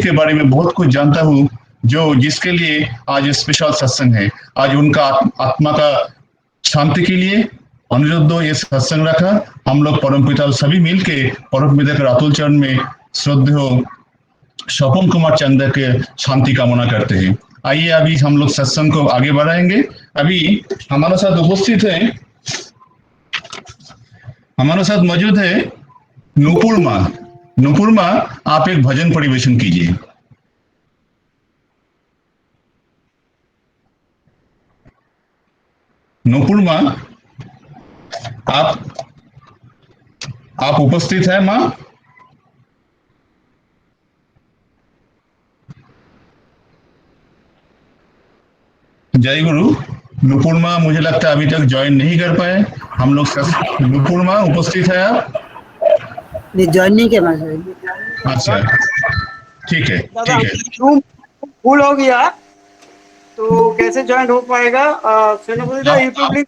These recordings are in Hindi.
के बारे में बहुत कुछ जानता हूँ, जो जिसके लिए आज स्पेशल सत्संग है। आज उनका आत्मा का शांति के लिए अनिरुद्ध ये सत्संग रखा। हम लोग परमपिता सभी मिलके परमपिता के अतुल चरण में श्रद्धेय स्वपन कुमार चंद्र के शांति कामना करते हैं। आइए अभी हम लोग सत्संग को आगे बढ़ाएंगे। अभी हमारे साथ उपस्थित है, हमारे साथ मौजूद है नूपुर माँ। नूपुर माँ, आप एक भजन परिवेशन कीजिए। नूपुर माँ, आप उपस्थित है माँ? जय गुरु। नूपुर माँ मुझे लगता है अभी तक ज्वाइन नहीं कर पाए हम लोग। नूपुर माँ उपस्थित है आप? नहीं, ज्वाइन नहीं किया। अच्छा, ठीक है, ठीक है। रूम फुल हो गया तो कैसे ज्वाइन हो पाएगा? यूट्यूब लिंक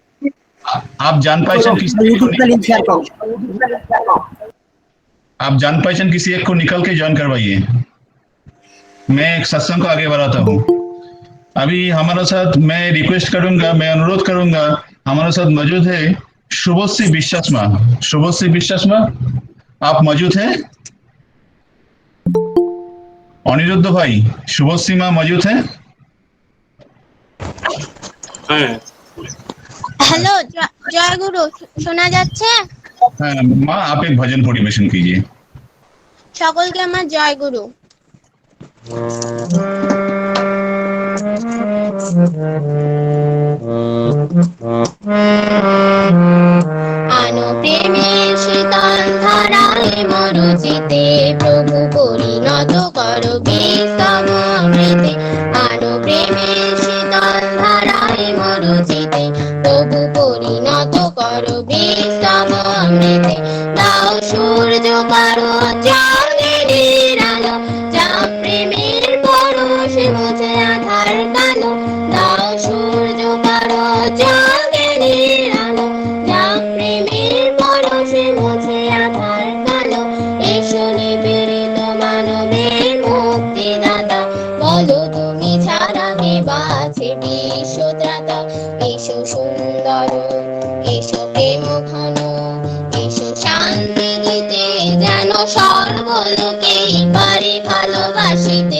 आप जान पहचान किसी यूट्यूब का लिंक शेयर करो। आप जान पहचान किसी एक को निकल के ज्वाइन करवाइए। मैं एक सत्संग को आगे बढ़ाता हूँ। अभी हमारे साथ मैं रिक्वेस्ट करूंगा, मैं अनुरोध करूंगा, हमारे साथ मौजूद है शुभश्री विश्वास माँ। शुभश्री विश्वास माँ, आप मौजूद हैं? अनिरुद्ध भाई, शुभश्री माँ मौजूद है? হ্যালো, জয় গুরু, শোনা যাচ্ছে? হ্যাঁ মা, आप एक भजन परिवेशन कीजिए। সকলকে আমার জয় গুরু। আনো প্রেমের শীতল ধারায় মরুচিতে, প্রভু পরিণত করো বিস্তব অমৃতে। আনো প্রেমের শীতল ধারায় মরুচিতে, প্রভু পরিণত করো বিস্তব অমৃতে। দাও সূর্য করো চাঁদের আলো, যা প্রেমের পরশে মুছে আধার কালো। দাও সূর্য করো চাঁদের আলো, যা প্রেমের পরশে মুছে আধার কালো। এসো নিপীড়িত মানবের মুক্তিদাতা, বলো তুমি ছাড়া কে বাঁচে বিশ্বত্রাতা। এসো সুন্দর, এসো প্রেম ঘন, এসো শান্তি দিতে, যেন সর্বলোকেই পারে ভালোবাসিতে।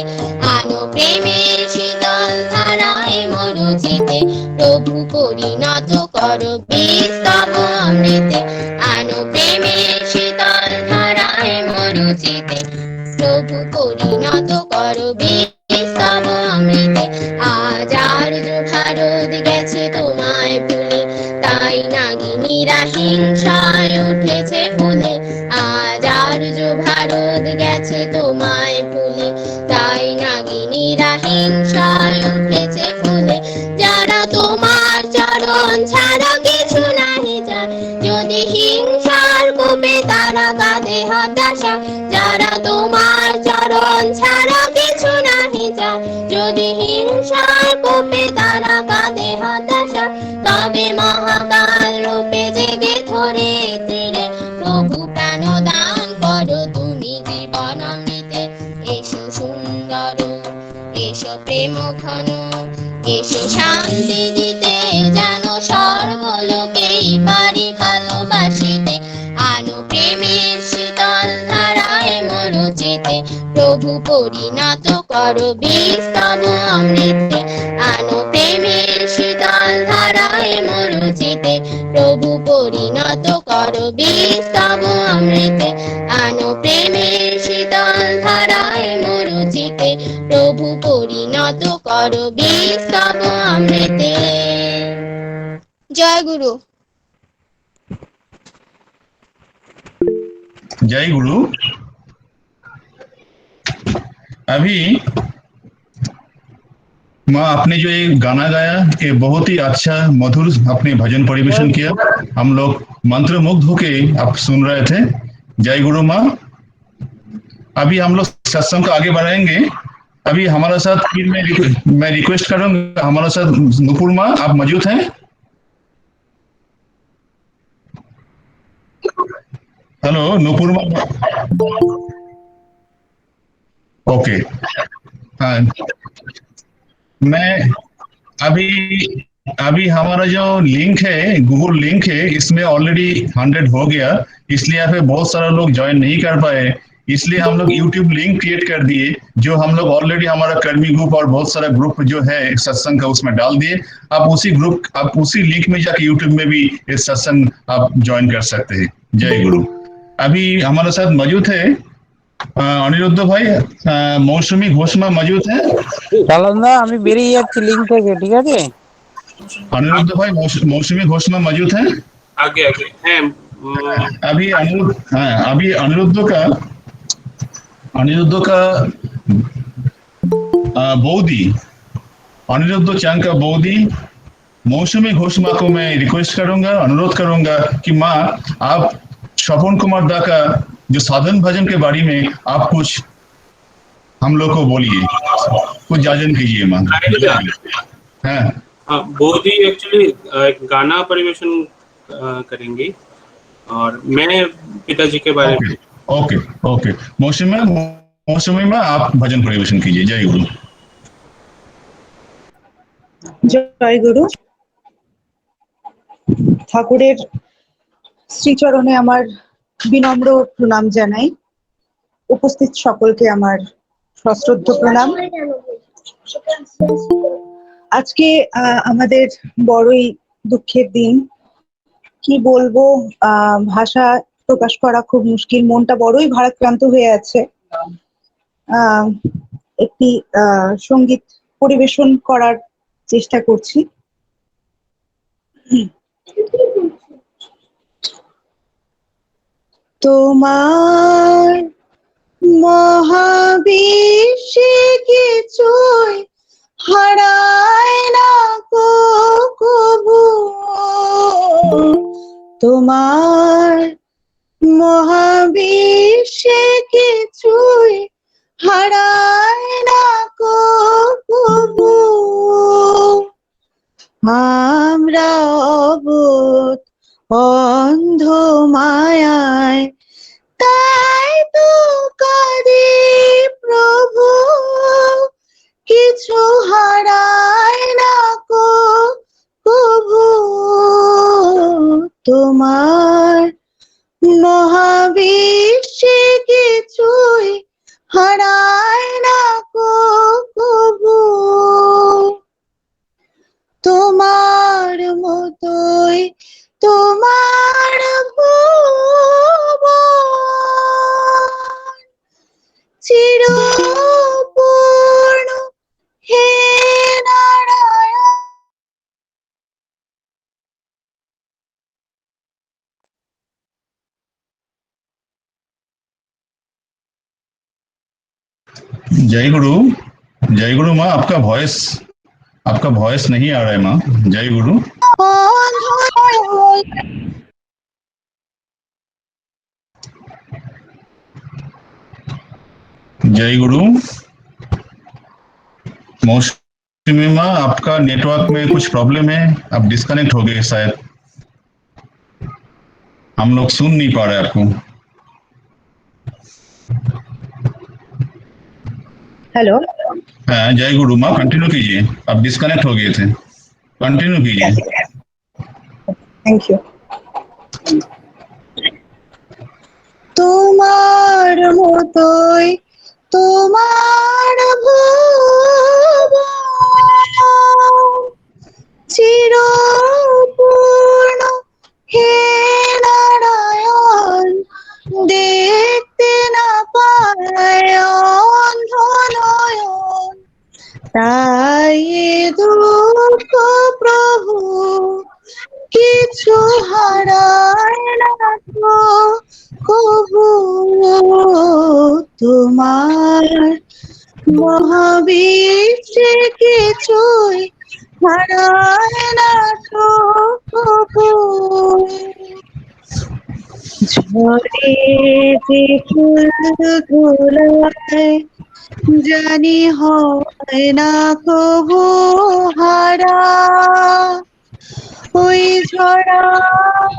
আনো প্রেমের শীতল ধারায় মরুচিতে, প্রভু পরিণত করো বিস্তব অমৃতে। আনো প্রেমের শীতল ধারায় মরুচিতে, প্রভু পরিণত করো বিস্তব অমৃতে। আজ আর্য ভারত গেছে তোমায় ভুলে, তাই নাগিনীরা হিংসায় উঠেছে ফুলে। আজ আর্য ভারত গেছে তোমায় ভুলে, তাই নাগিনীরা হিংসায় উঠেছে ফুলে। যারা তোমার চরণ ছাড়া কিছু নাহি চায়, যদি হিংসার কোপে তারা কাঁদে হতাশা। যারা তোমার চরণ ছাড়া কিছু নাহি চায়, যদি হিংসার কোপে তারা কাঁদে হতাশা। তবে মহাকাল রূপে জেগে ধরে তীরে, প্রভু প্রাণ দান করো তুমি জীবন অমৃতে। এসো সুন্দর, এসো প্রেম ঘন, এসো শান্তি দিতে, যেন সর্বলোকেই পারি ভালোবাসিতে। আনো প্রেমের শীতল ধারায় মরুচিতে, প্রভু পরিণত করো বিস্তব অমৃতে। আনো প্রেমের শীতল ধারায় মরুচিতে, প্রভু পরিণত করো বিস্তব অমৃতে। আনো প্রেমের শীতল ধারায় মরুচিতে, প্রভু পরিণত করো বিস্তব অমৃতে। জয় গুরু। जय गुरु। अभी माँ, आपने जो ये गाना गाया, ये बहुत ही अच्छा मधुर अपने भजन परिवेशन किया। हम लोग मंत्र मुग्ध होके आप सुन रहे थे। जय गुरु माँ। अभी हम लोग सत्संग को आगे बढ़ाएंगे। अभी हमारे साथ फिर मैं रिक्वेस्ट करूंगा, हमारे साथ नूपुर माँ आप मौजूद हैं? हेलो नूपुर माँ, ओके। हाँ, मैं अभी अभी हमारा जो लिंक है, गूगल लिंक है, इसमें ऑलरेडी 100 हो गया, इसलिए यहाँ पे बहुत सारा लोग ज्वाइन नहीं कर पाए। इसलिए हम लोग यूट्यूब लिंक क्रिएट कर दिए, जो हम लोग ऑलरेडी हमारा कर्मी ग्रुप और बहुत सारा ग्रुप जो है सत्संग का उसमें डाल दिए। आप उसी लिंक में जाके यूट्यूब में भी इस सत्संग आप ज्वाइन कर सकते हैं। जय गुरु। अभी हमारे साथ मौजूद है अनिरुद्ध भाई, मौसुमी घोषमा मौजूद है। চালন্দা আমি বেরিয়ে যাচ্ছি লিঙ্ক থেকে, ঠিক আছে? अनिरुद्ध भाई, मौसुमी घोषमा मौजूद है। आगे आगे हैं अभी अनिरुद्ध का बौदी, अनिरुद्ध चांग का बौदी मौसुमी घोषमा को मैं रिक्वेस्ट करूंगा, अनुरोध करूंगा कि माँ आप स्वपन कुमार दा का जो साधन भजन के बारे में आप कुछ हम लोग को बोलिए, कुछ जाजन कीजिए माँ। हाँ, बोधी एक्चुअली एक गाना परिवेशन करेंगे और मैं पिताजी के बारे में। ओके ओके, मौसमी में आप भजन परिवेशन कीजिए। जय गुरु। জয় গুরু। ঠাকুরের শ্রীচরণে আমার বিনম্র প্রণাম জানাই। উপস্থিত সকলকে আমার সশ্রদ্ধ প্রণাম। আজকে আমাদের বড়ই দুঃখের দিন। কি বলবো, ভাষা প্রকাশ করা খুব মুশকিল। মনটা বড়ই ভারাক্রান্ত হয়ে আছে। একটি সঙ্গীত পরিবেশন করার চেষ্টা করছি। তোমার মহাবিশ্বে কিছুই হারায় না কবু, তোমার মহাবিশ্বে কিছুই হারায় না কবু। আমরা অবোধ অন্ধ মায়ায়, তাই তো কাঁদি প্রভু, কিছু হারায় না কবু। তোমার মহাবিশ্বে কিছুই হারায় না কবু। তোমার মতোই তোমার ভুবন চিরপূর্ণ হে নারায়ণ। जय गुरु। जय गुरु माँ, आपका वॉइस नहीं आ रहा है माँ। जय गुरु। जय गुरु। मौसमी माँ, आपका नेटवर्क में कुछ प्रॉब्लम है, आप डिस्कनेक्ट हो गए शायद, हम लोग सुन नहीं पा रहे आपको। हेलो। हाँ, जय गुरु माँ, कंटिन्यू कीजिए, आप डिस्कनेक्ट हो गए थे, कंटिन्यू कीजिए। Thank you. তোমার মতোই তোমার ভুবন চিরপূর্ণ হে নারায়ণ। দেখতে না পায় অন্ধ নয়ন, তাই এ দুঃখ প্রভু, কিছু হারায় না কবু। তোমার মহাবিশ্বে কিছুই হারায় না কবু। ঝরে যে ফুল ধুলায় জানি হয় না কবু হারা, ওই ঝরা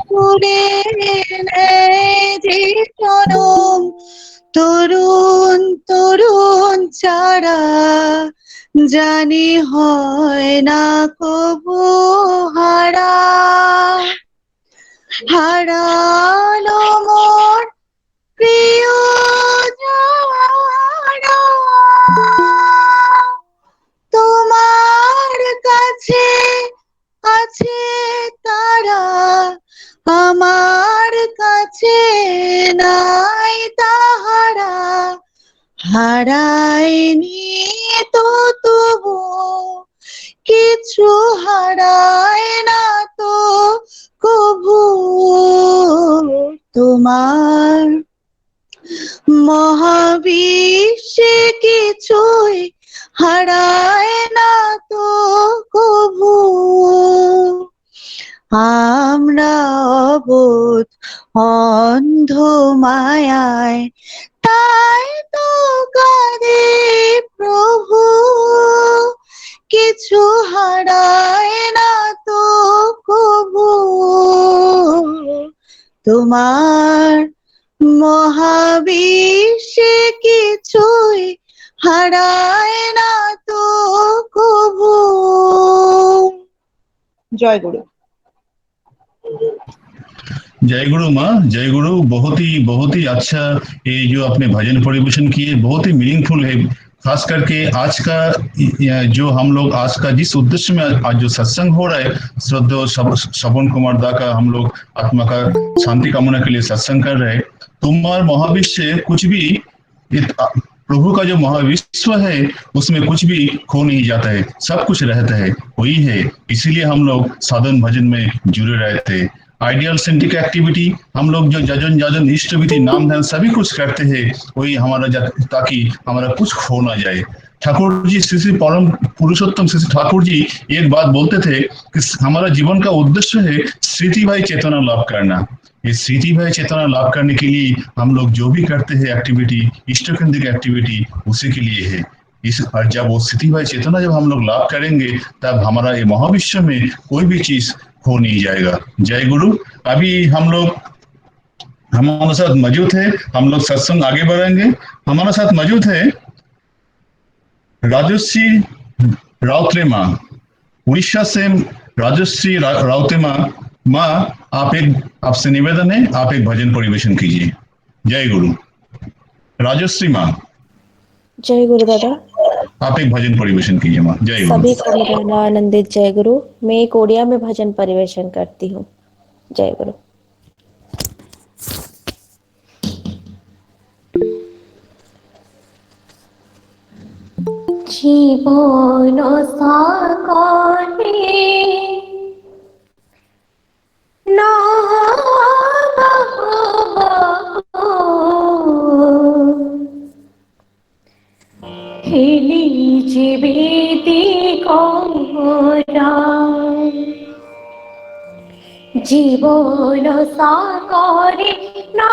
ফুলে যে জনম তরুণ তরুণ চারা জানি হয় না কবু হারা, হারালো মোর প্রিয় যারা, তোমার কাছে আছে তারা, আমার কাছে নাই তাহারা, হারায়নি তো তবু কিছু হারায় না তো কভু, তোমার মহাবিশ্বে কিছুই হারায় না তো কভু, আমরা অবোধ অন্ধ মায়ায় তাই তো কাঁদে প্রভু, কিছু হারায় না তো কভু, তোমার মহাবিশ্বে কিছুই হারায় না তো কভু। জয় গুরু। जय गुरु माँ, जय गुरु। बहुत ही अच्छा ये जो आपने भजन परिवेशन किए, बहुत ही मीनिंगफुल है। खास करके आज का जो हम लोग आज का जिस उद्देश्य में आज जो सत्संग हो रहा है, श्रद्धेय श्रवण कुमार दा का हम लोग आत्मा का शांति कामना के लिए सत्संग कर रहे हैं। तुम्हार महाविश्व कुछ भी प्रभु का जो महाविश्व है उसमें कुछ भी खो नहीं जाता है, सब कुछ रहता है, वही है। इसीलिए हम लोग साधन भजन में जुड़े रहते हैं। आइडियल सेंट्रिक एक्टिविटी हम लोग जो जजन जाजन इष्ट विधि नाम ध्यान सभी कुछ करते हैं, वही हमारा ताकि हमारा कुछ खो ना जाए। ठाकुर जी श्री श्री परम पुरुषोत्तम श्री श्री ठाकुर जी एक बात बोलते थे कि हमारा जीवन का उद्देश्य है स्मृति भाई चेतना लाभ करना। ये स्मृति भाई चेतना लाभ करने के लिए हम लोग जो भी करते हैं एक्टिविटी, इष्ट केंद्रिक एक्टिविटी, उसी के लिए है। इस और जब वो स्थिति भाई चेतना जब हम लोग लाभ करेंगे तब हमारा ये महाविश्व में कोई भी चीज हो नहीं जाएगा। जय गुरु। अभी हम लोग हमारे साथ मौजूद है, हम लोग सत्संग आगे बढ़ाएंगे। हमारे साथ मौजूद है राजश्री राउतरे माँ, उड़ीसा से राजश्री राउतरे माँ, आपसे निवेदन है आप एक भजन परिवेशन कीजिए। जय गुरु। राजश्री माँ, जय गुरु दादा। आप एक भजन परिवेशन कीजिए माँ। जय गुरु। सभी को मेरा आनंदित जय गुरु। मैं एक ओडिया में भजन परिवेशन करती हूँ। जय गुरु। জীবন সাগরে না হেলি জীবিতি করা, জীবন সাগরে না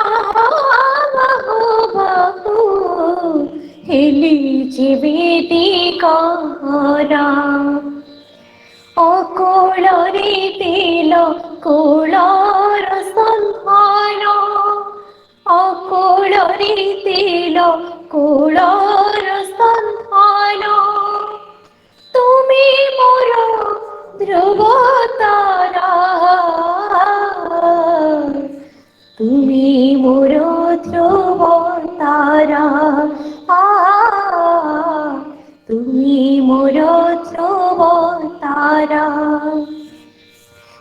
হেলি জীবিতি করা, অকুଳରେ তিল কুଳର ସନ୍ଧାନ, ଅକୁଳରେ ତିଲ କୁଳର ସନ୍ଧାନ, ତୁମେ ମୋର ଧ୍ରୁବ ତାରା, ତୁମେ ମୋର ଧ୍ରୁବ ତାରା, তুমি মোর ধ্রুব তারা,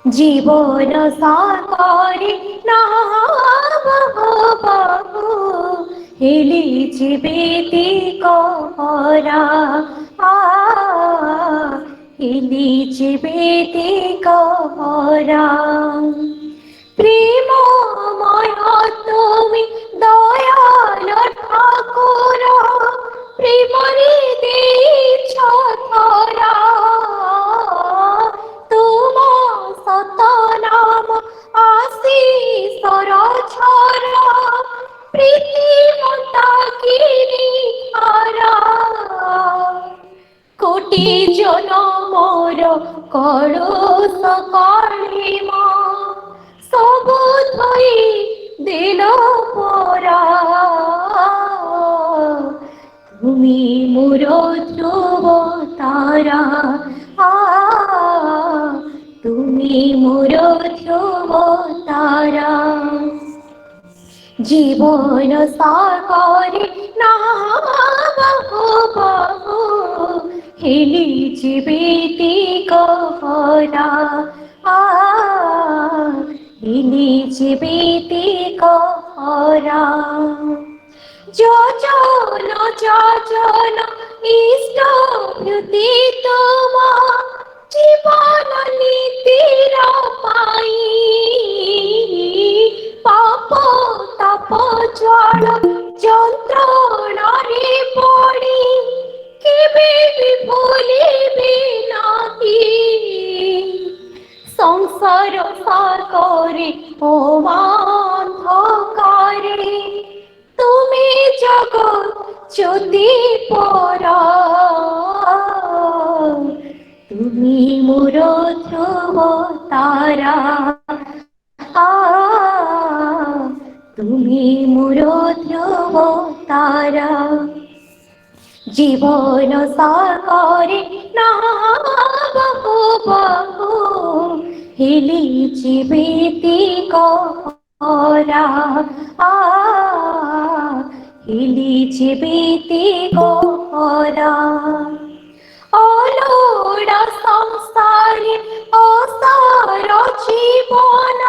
জীবন সাগরে নাহবহু হেলি জীবিতি করা, হেলি জীবিতি করা, প্রেমময় তুমি দয়াল ঠাকুর, প্রেমরে দিছ ধরা, তুম সত নাম আশিষর ঝরা, প্রীতি মন্দাকিনী ধারা, কোটি জনমর কলুষ কালিমা, সবু ধই দিল পরা, মোর ধ্রুব তারা, তুমি মোর ধ্রুব তারা। জীবন সাগরে নাহাবো বাবু, হেলি জীবিতি করা, হেলি জীবিতি করা। যোজন যোজন ইষ্ট ভৃতি তোমা, জীবন নীতির পাই। পাপ তাপ জল যন্ত্রণারে পড়ি, কেবে ভুলিবে নাহি। সংসার সাগরে ও অন্ধকারে, তুমি জগৎ জ্যোতি পরা। তুমি মোর ধ্রুব তারা, তুমি মোর ধ্রুব তারা। জীবন সাগরে নাহাবো বাবু, হেলি জীবিতি করা, হেলি জীবিতি করা। অলোড়া সংসারে অসার জীবন,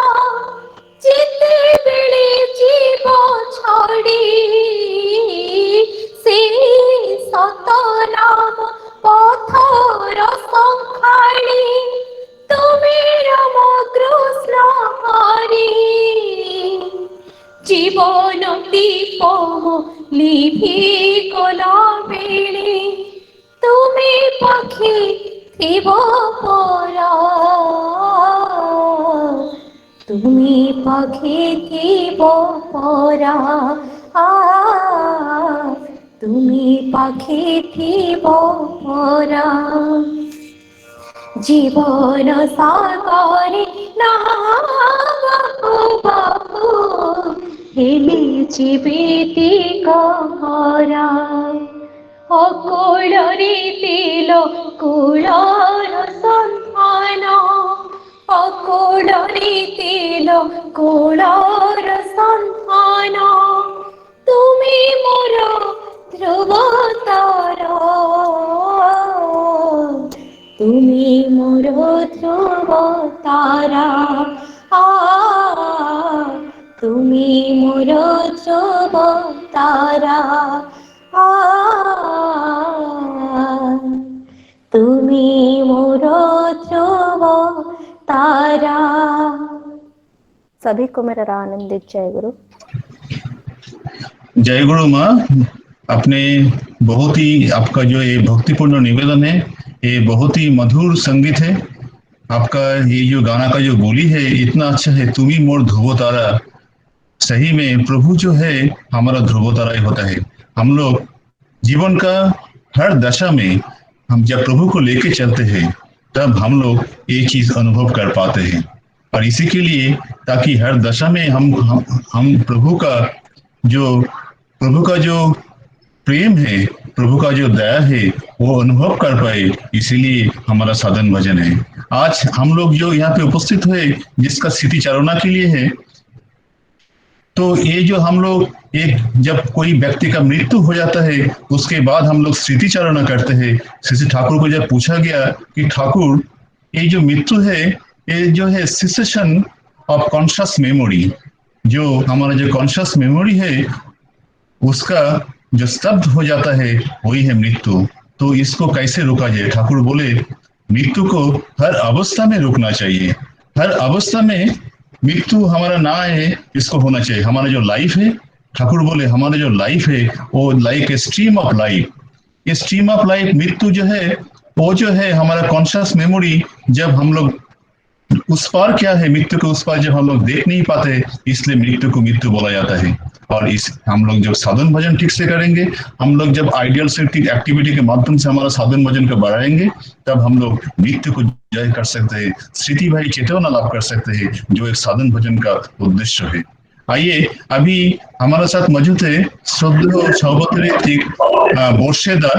যেতেবেলে জীব ছড়ি। সেই সত নাম পথর সংখাড়ি, তুমি রাম কৃষ্ণ হরি। জীবন দীপ লিভি গলা বেড়ে, তুমি পাখি থিব পরা। তুমি পাখি থিব পরা, তুমি পাখি থিব পরা। জীবন সাগরে নাহাবো বাবু, হেলি জীবিতি করা। অকুଳରେ তিল কুଳର সন্ধান, অকুଳରେ তিল কুଳର সন্ধান। তুমি মোর ধ্রুব তারা, তুমি মোর ধ্রুব তারা, তুমি মোর ধ্রুব তারা, তুমি মোর ধ্রুব तारा। सभी को मेरा आनंदित जय गुरु। जय गुरु माँ, अपने बहुत ही आपका जो ये भक्तिपूर्ण निवेदन है, ये बहुत ही मधुर संगीत है। आपका ये जो गाना का जो बोली है इतना अच्छा है, तुम्ही मोर ध्रुव तारा। सही में प्रभु जो है हमारा ध्रुव तारा ही होता है। हम लोग जीवन का हर दशा में हम जब प्रभु को लेके चलते हैं तब हम लोग ये चीज अनुभव कर पाते हैं। और इसी के लिए ताकि हर दशा में हम प्रभु का जो प्रेम है, प्रभु का जो दया है वो अनुभव कर पाए, इसीलिए हमारा साधन भजन है। आज हम लोग जो यहाँ पे उपस्थित हुए जिसका स्थिति चारणा के लिए है, तो ये जो हम लोग एक जब कोई व्यक्ति का मृत्यु हो जाता है उसके बाद हम लोग स्मृति चारणा करते हैं। श्री ठाकुर को जब पूछा गया कि ठाकुर ये जो मृत्यु है ये जो है सिसेशन ऑफ कॉन्शियस मेमोरी, जो हमारा जो कॉन्शियस मेमोरी है उसका जो स्तब्ध हो जाता है वही है मृत्यु। तो इसको कैसे रोका जाए? ठाकुर बोले मृत्यु को हर अवस्था में रोकना चाहिए। हर अवस्था में मृत्यु हमारा ना है, इसको होना चाहिए। हमारा जो लाइफ है, ठाकुर बोले हमारा जो लाइफ है वो like a stream of life. ये स्ट्रीम ऑफ लाइफ मृत्यु जो है वो जो है हमारा कॉन्शियस मेमोरी, जब हम लोग उस पार क्या है, मृत्यु के उस पार जब हम लोग देख नहीं पाते, इसलिए मृत्यु को मृत्यु बोला जाता है। और इस हम लोग जब साधन भजन ठीक से करेंगे, हम लोग जब आइडियल सेफ्टी एक्टिविटी के माध्यम से हमारा साधन भजन को बढ़ाएंगे, तब हम लोग मृत्यु को जय कर सकते हैं, स्थिति भाई चेतना लाभ कर सकते हैं, जो एक साधन भजन का उद्देश्य है। आइए अभी हमारे साथ मौजूद है श्रद्धेय सभापति बोरशेदा।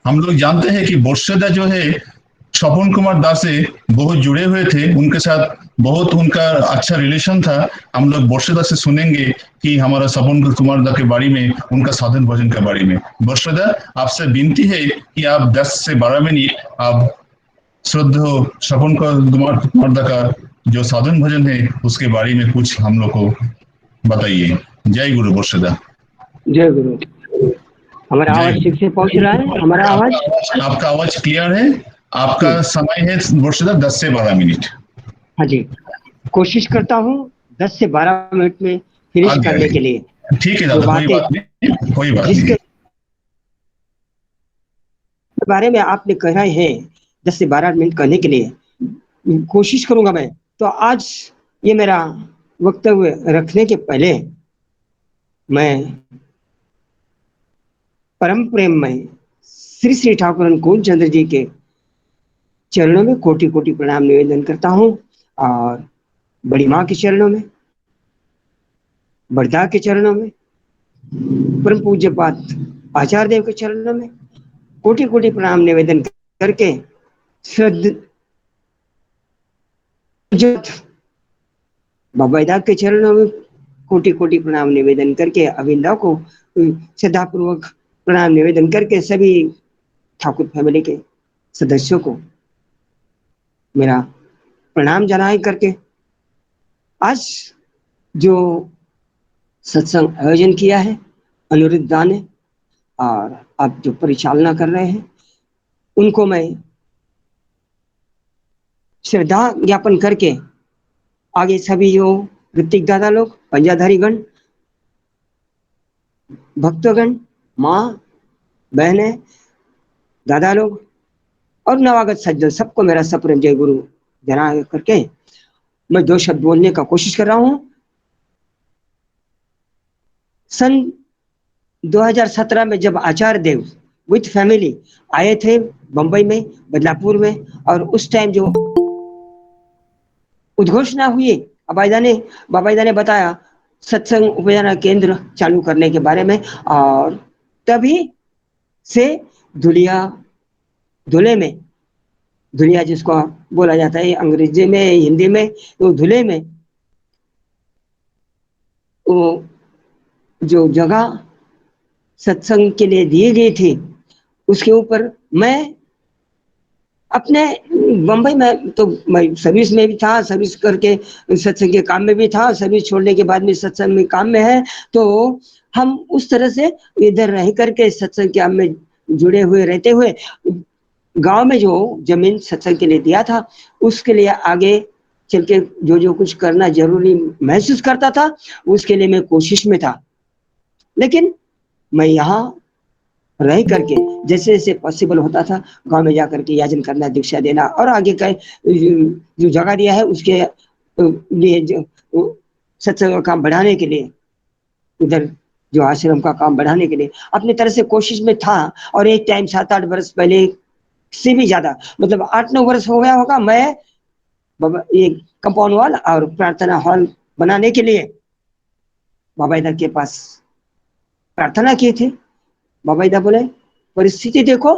हम लोग जानते हैं कि बोरशेदा जो है स्वपन कुमार दास से बहुत जुड़े हुए थे, उनके साथ बहुत उनका अच्छा रिलेशन था। हम लोग बोरशेदा से सुनेंगे कि हमारा स्वपन कुमार दा के बारे में, उनका साधन भजन के बारे में। बोरशेदा, आपसे विनती है कि आप 10 से 12 मिनट आप श्रद्धेय स्वपन कुमार दा का जो साधन भजन है उसके बारे में कुछ हम लोग को बताइए। जय गुरु बोरशेदा। जय गुरु। हमारा आवाज ठीक से पहुंच रहा है? हमारा आवाज, आपका आवाज क्लियर है। आपका समय है बोरशेदा 10 से 12 मिनट। हाँ जी, कोशिश करता हूँ 10 से 12 मिनट में फिनिश करने के लिए। ठीक है दादा, कोई बात नहीं, कोई बात जिसके नहीं। बारे में आपने कहा है 10 से 12 मिनट करने के लिए कोशिश करूंगा मैं। तो आज ये मेरा वक्तव्य रखने के पहले मैं परम प्रेम में श्री श्री ठाकुर अनुकूल चंद्र जी के चरणों में कोटि कोटि प्रणाम निवेदन करता हूँ, और बड़ी माँ के चरणों में, बड़दा के चरणों में, परम पूज्य पात आचार्य देव के चरणों में कोटि कोटि प्रणाम निवेदन करके श्रद्धा बाबा दाग के चरणों में कोटि कोटि प्रणाम निवेदन करके अविंदा को श्रद्धा पूर्वक प्रणाम निवेदन करके सभी ठाकुर फैमिली के सदस्यों को मेरा प्रणाम जनाए करके आज जो सत्संग आयोजन किया है अनिरुद्धा ने, और आप जो परिचालना कर रहे हैं उनको मैं श्रद्धा ज्ञापन करके आगे सभी जो ऋतिक दादा लोग, पंजाधारीगण, भक्तगण, माँ बहने, दादा लोग और नवागत सज्जन, सबको मेरा सप्रेम जय गुरु जना करके मैं 2 शब्द बोलने का कोशिश कर रहा हूं। सन 2017 में जब आचार्य देव विथ फैमिली आए थे बंबई में, बदलापुर में, और उस टाइम जो उद्घोषणा हुई बाबाईदा ने बताया सत्संग उपजना केंद्र चालू करने के बारे में, और तभी से धुलिया जिसको बोला जाता है अंग्रेजी में, हिंदी में, तो धुले में वो जो जगह सत्संग के लिए दी गई थी उसके ऊपर मैं अपने बंबई में, तो मैं सर्विस में भी था, सर्विस करके सत्संग के काम में भी था, सर्विस छोड़ने के बाद में सत्संग में काम में है, तो हम उस तरह से इधर रह करके सत्संग के काम में जुड़े हुए रहते हुए गांव में जो जमीन सत्संग के लिए दिया था उसके लिए आगे चल के जो कुछ करना जरूरी महसूस करता था उसके लिए मैं कोशिश में था। लेकिन मैं यहाँ रह करके जैसे जैसे पॉसिबल होता था गांव में जाकर के याचन करना, दीक्षा देना, और आगे का जो जगह दिया है उसके लिए सत्संग का काम बढ़ाने के लिए, उधर जो आश्रम का काम बढ़ाने के लिए अपनी तरह से कोशिश में था। और एक टाइम 7-8 वर्ष पहले से भी ज्यादा, मतलब 8-9 वर्ष हो गया होगा, मैं एक कंपाउंड वॉल और प्रार्थना हॉल बनाने के लिए बाबाईदा के पास प्रार्थना किए थे। बाबाईदा बोले परिस्थिति देखो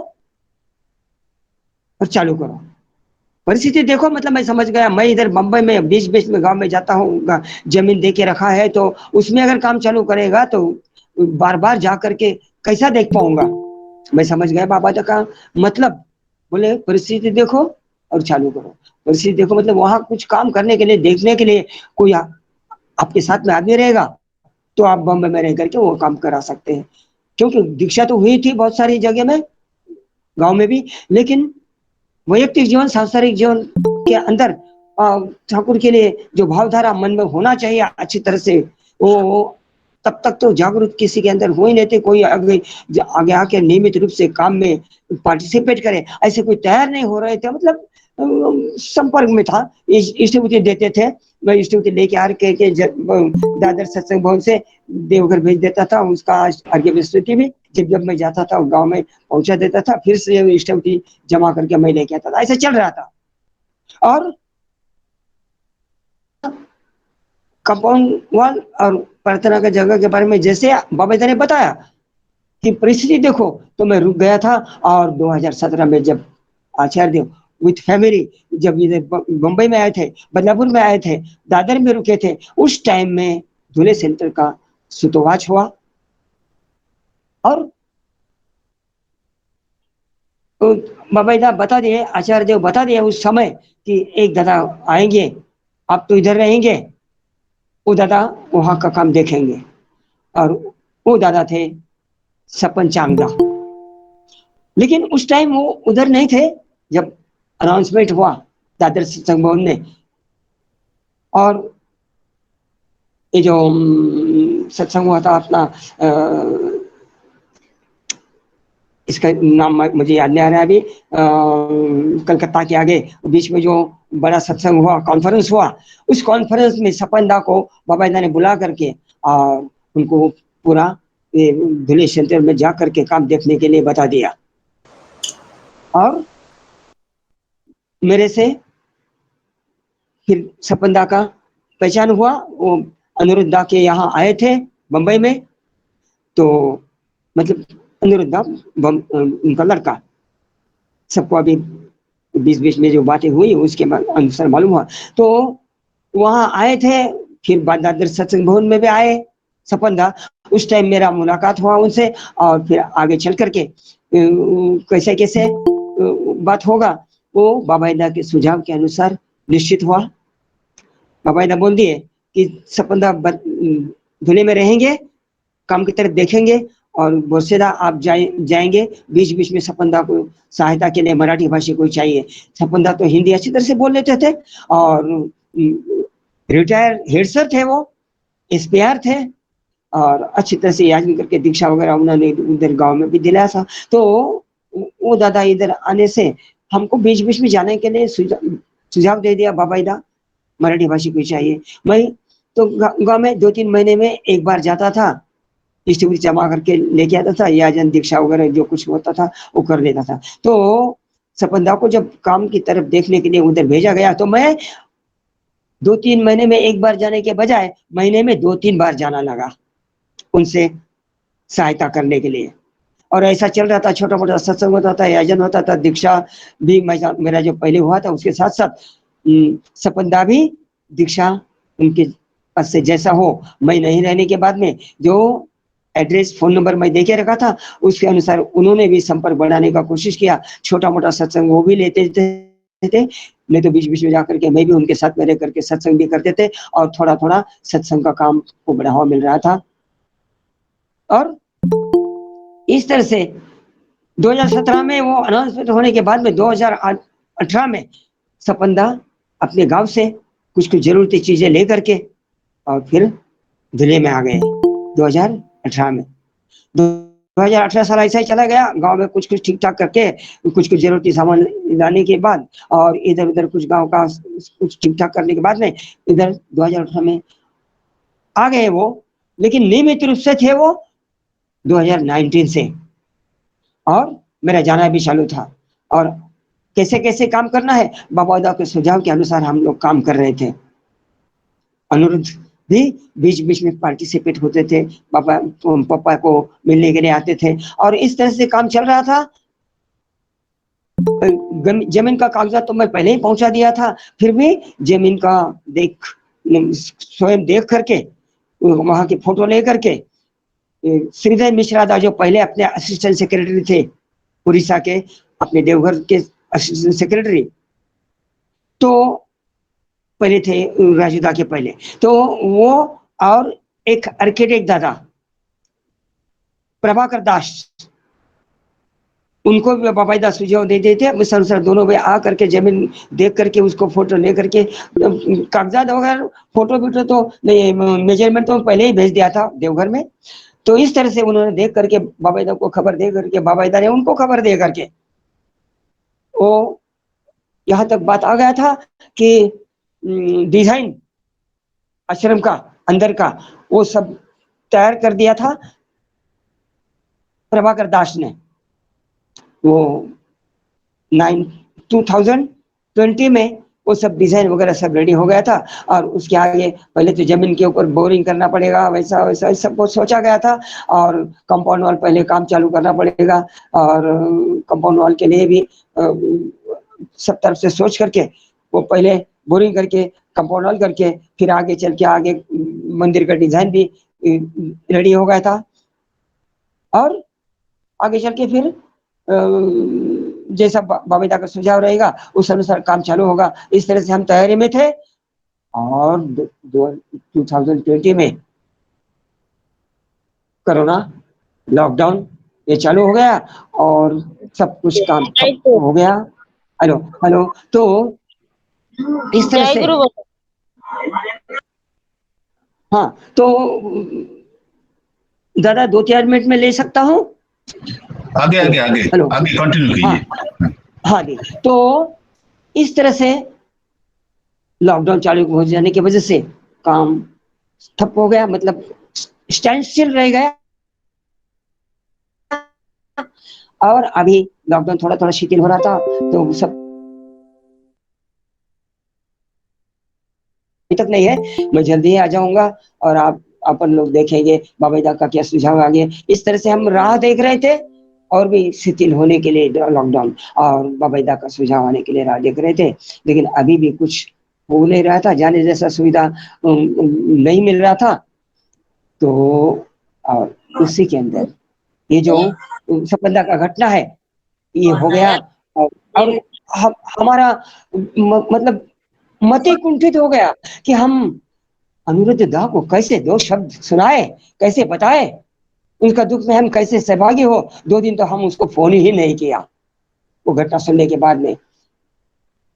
और चालू करो। परिस्थिति देखो मतलब मैं समझ गया, मैं इधर बंबई में बीच में गांव में जाता हूँ, जमीन दे के रखा है, तो उसमें अगर काम चालू करेगा तो बार बार जा करके कैसा देख पाऊंगा। मैं समझ गया बाबाईदा का मतलब। बोले परिस्थिति देखो और चालू करो। परिस्थिति देखो मतलब वहां कुछ काम करने के लिए, देखने के लिए कोई आपके साथ में आदमी रहेगा तो आप बम्बई में रह करके वो काम करा सकते हैं। क्योंकि दीक्षा तो हुई थी बहुत सारी जगह में, गांव में भी, लेकिन वैयक्तिक जीवन, सांसारिक जीवन के अंदर ठाकुर के लिए जो भावधारा मन में होना चाहिए अच्छी तरह से, वो तब तक तो जागरूक किसी के अंदर हो ही नहीं थे। कोई आगे आके नियमित रूप से काम में पार्टिसिपेट करे ऐसे कोई तैयार नहीं हो रहे थे। मतलब संपर्क में था, इष्टवृत्ति देते थे, मैं इष्टवृत्ति लेके आके दादर सत्संग भवन से देवघर भेज देता था, उसका आगे विस्तृति भी जब मैं जाता था गांव में पहुंचा देता था, फिर से इष्टवृत्ति जमा करके मैं लेके आता था। ऐसा चल रहा था। और कंपाउंड वॉल और प्रार्थना का जगह के बारे में जैसे बाबा ने बताया कि परिस्थिति देखो, तो मैं रुक गया था। और 2017 में जब आचार्य देव विथ फैमिली जब ये बम्बई में आए थे, बदलापुर में आए थे, दादर में रुके थे, उस टाइम में धुले सेंटर का सुतोवाच हुआ। और तो बाबा इधर बता दिए, आचार्य देव बता दिए उस समय कि एक दादा आएंगे, आप तो इधर रहेंगे, वो दादा वहां का काम देखेंगे। और वो दादा थे सपन चांगदा। लेकिन उस टाइम वो उधर नहीं थे जब अनाउंसमेंट हुआ दादर सत्संग भवन ने। और ये जो सत्संग हुआ था अपना, इसका नाम मुझे याद नहीं आ रहा है अभी, कलकत्ता के आगे बीच में जो बड़ा सत्संग हुआ, कॉन्फ्रेंस हुआ, उस कॉन्फ्रेंस में सपन दा को बाबा ने बुला करके और उनको पूरा धुले सेंटर में जा करके काम देखने के लिए बता दिया। और मेरे से फिर सपन दा का पहचान हुआ, वो अनिरुद्धा के यहाँ आए थे बम्बई में। तो मतलब अनिरुद्धा उनका लड़का, सबको अभी बीच बीच में जो बातें हुई उसके अनुसार मालूम हुआ। तो वहां आए थे, फिर दादर सत्संग भवन में भी आए सपन दा। उस टाइम मेरा मुलाकात हुआ उनसे, और फिर आगे चल करके कैसे कैसे बात होगा वो बाबा के सुझाव के अनुसार निश्चित हुआ। बाबा बोल दिए कि सपन दा धुले में रहेंगे, काम की तरफ देखेंगे, और बोसेदा आप जाएंगे। बीच बीच में सपन दा को सहायता के लिए मराठी भाषी कोई चाहिए। सपन दा तो हिंदी अच्छी तरह से बोल लेते थे, और रिटायर हेड सर थे, वो एसपीआर थे, और अच्छी तरह से याद भी करके दीक्षा वगैरह उन्होंने उधर गांव में भी दिलाया था। तो वो दादा इधर आने से हमको बीच बीच में जाने के लिए सुझाव दे दिया, बाबा दा मराठी भाषी कोई चाहिए। मैं तो गांव में 2-3 महीने में एक बार जाता था, डिस्ट्रीब्यूट जमा करके लेके आता था, या जन दीक्षा वगैरह जो कुछ होता था वो कर लेता था। तो सपन दा को जब काम की तरफ देखने के लिए उधर भेजा गया, तो मैं 2-3 महीने में एक बार जाने के बजाय महीने में 2-3 बार जाना लगा उनसे सहायता करने के लिए। और ऐसा चल रहा था, छोटा मोटा सत्संग होता था, आयोजन होता था, दीक्षा भी मेरा जो पहले हुआ था उसके साथ साथ सपन दा भी दीक्षा उनके पास से जैसा हो, मैं नहीं रहने के बाद में जो एड्रेस फोन नंबर मैं देके रखा था उसके अनुसार उन्होंने भी संपर्क बढ़ाने का कोशिश किया। छोटा मोटा सत्संग वो भी लेते थे, नहीं तो बीच बीच में जाकर के मैं भी उनके साथ में रह करके सत्संग भी करते थे, और थोड़ा थोड़ा सत्संग का काम को बढ़ावा मिल रहा था। और इस तरह से 2017 में वो अनाउंसमेंट होने के बाद में 2018 में सपन दा अपने गांव से कुछ कुछ जरूरती चीजें लेकर के और फिर धुले में आ गए 2018 में। 2018 साल ऐसा ही चला गया, गांव में कुछ कुछ ठीक ठाक करके कुछ कुछ जरूरती सामान लाने के बाद, और इधर उधर कुछ गांव का कुछ ठीक ठाक करने के बाद में इधर 2018 में आ गए वो। लेकिन नियमित रूप से थे वो 2019 से, और मेरा जाना भी चालू था। और कैसे कैसे काम करना है, बाबा के सुझाव के अनुसार हम लोग काम कर रहे थे। अनिरुद्ध भी बीच बीच में पार्टिसिपेट होते थे, पापा को मिलने के लिए आते थे, और इस तरह से काम चल रहा था। जमीन का कागजात तो मैं पहले ही पहुंचा दिया था, फिर भी जमीन का स्वयं देख करके वहां की फोटो ले करके श्रीधर मिश्रा दा जो पहले अपने असिस्टेंट सेक्रेटरी थे उड़ीसा के, अपने देवघर के असिस्टेंट सेक्रेटरी, तो पहले थे राजूदा के पहले, तो वो और एक आर्किटेक्ट दादा प्रभाकर दास, उनको भी बाबा दा सुझाव दे देते। उस अनुसार दोनों भी आ करके जमीन देख करके उसको फोटो ले करके कागजात वगैरह फोटो वीटो तो नहीं, मेजरमेंट तो पहले ही भेज दिया था देवघर में। तो इस तरह से उन्होंने देख करके बाबा दा को खबर दे करके बाबा दा ने उनको खबर दे करके वो यहाँ तक बात आ गया था कि डिजाइन आश्रम का अंदर का वो सब तैयार कर दिया था प्रभाकर दास ने। वो 2020 में वो सब डिजाइन वगैरह सब रेडी हो गया था। और उसके आगे पहले तो जमीन के ऊपर बोरिंग करना पड़ेगा, वैसा वैसा सब कुछ सोचा गया था। और कंपाउंड वॉल पहले काम चालू करना पड़ेगा, और कंपाउंड वॉल के लिए भी सब तरफ से सोच करके वो पहले बोरिंग करके कंपाउंड वॉल करके फिर आगे चल के आगे मंदिर का डिजाइन भी रेडी हो गया था। और आगे चल के फिर जैसा बाबेदा का सुझाव रहेगा उस अनुसार काम चालू होगा। इस तरह से हम तैयारी में थे। और 2020 में कोरोना लॉकडाउन ये चालू हो गया और सब कुछ काम ठप हो गया। हेलो हेलो, तो इस तरह से हाँ, तो दादा 2-4 मिनट में ले सकता हूँ? आगे आगे आगे हेलो, आगे कंटिन्यू कीजिए। हाँ जी, तो इस तरह से लॉकडाउन चालू हो जाने की वजह से काम ठप हो गया, मतलब स्टैंड स्टिल रह गया। और अभी लॉकडाउन थोड़ा थोड़ा शिथिल हो रहा था, तो सब तक नहीं है, मैं जल्दी ही आ जाऊंगा और आप अपन लोग देखेंगे बाबेदा का क्या सुझाव आगे। इस तरह से हम राह देख रहे थे और भी शिथिल होने के लिए लॉकडाउन, और बाबेदा का सुझाव आने के लिए राह देख रहे थे। लेकिन अभी भी कुछ हो नहीं रहा था, जाने जैसा सुविधा नहीं मिल रहा था। तो और उसी के अंदर ये जो सफलता का घटना है ये हो गया। और हमारा मतलब मत ही कुंठित हो गया कि हम अनिरुद्ध दा को कैसे 2 शब्द सुनाए, कैसे बताए, उनका दुख में हम कैसे सहभागी हो। 2 दिन तो हम उसको फोन ही नहीं किया वो घटना सुनने के बाद में।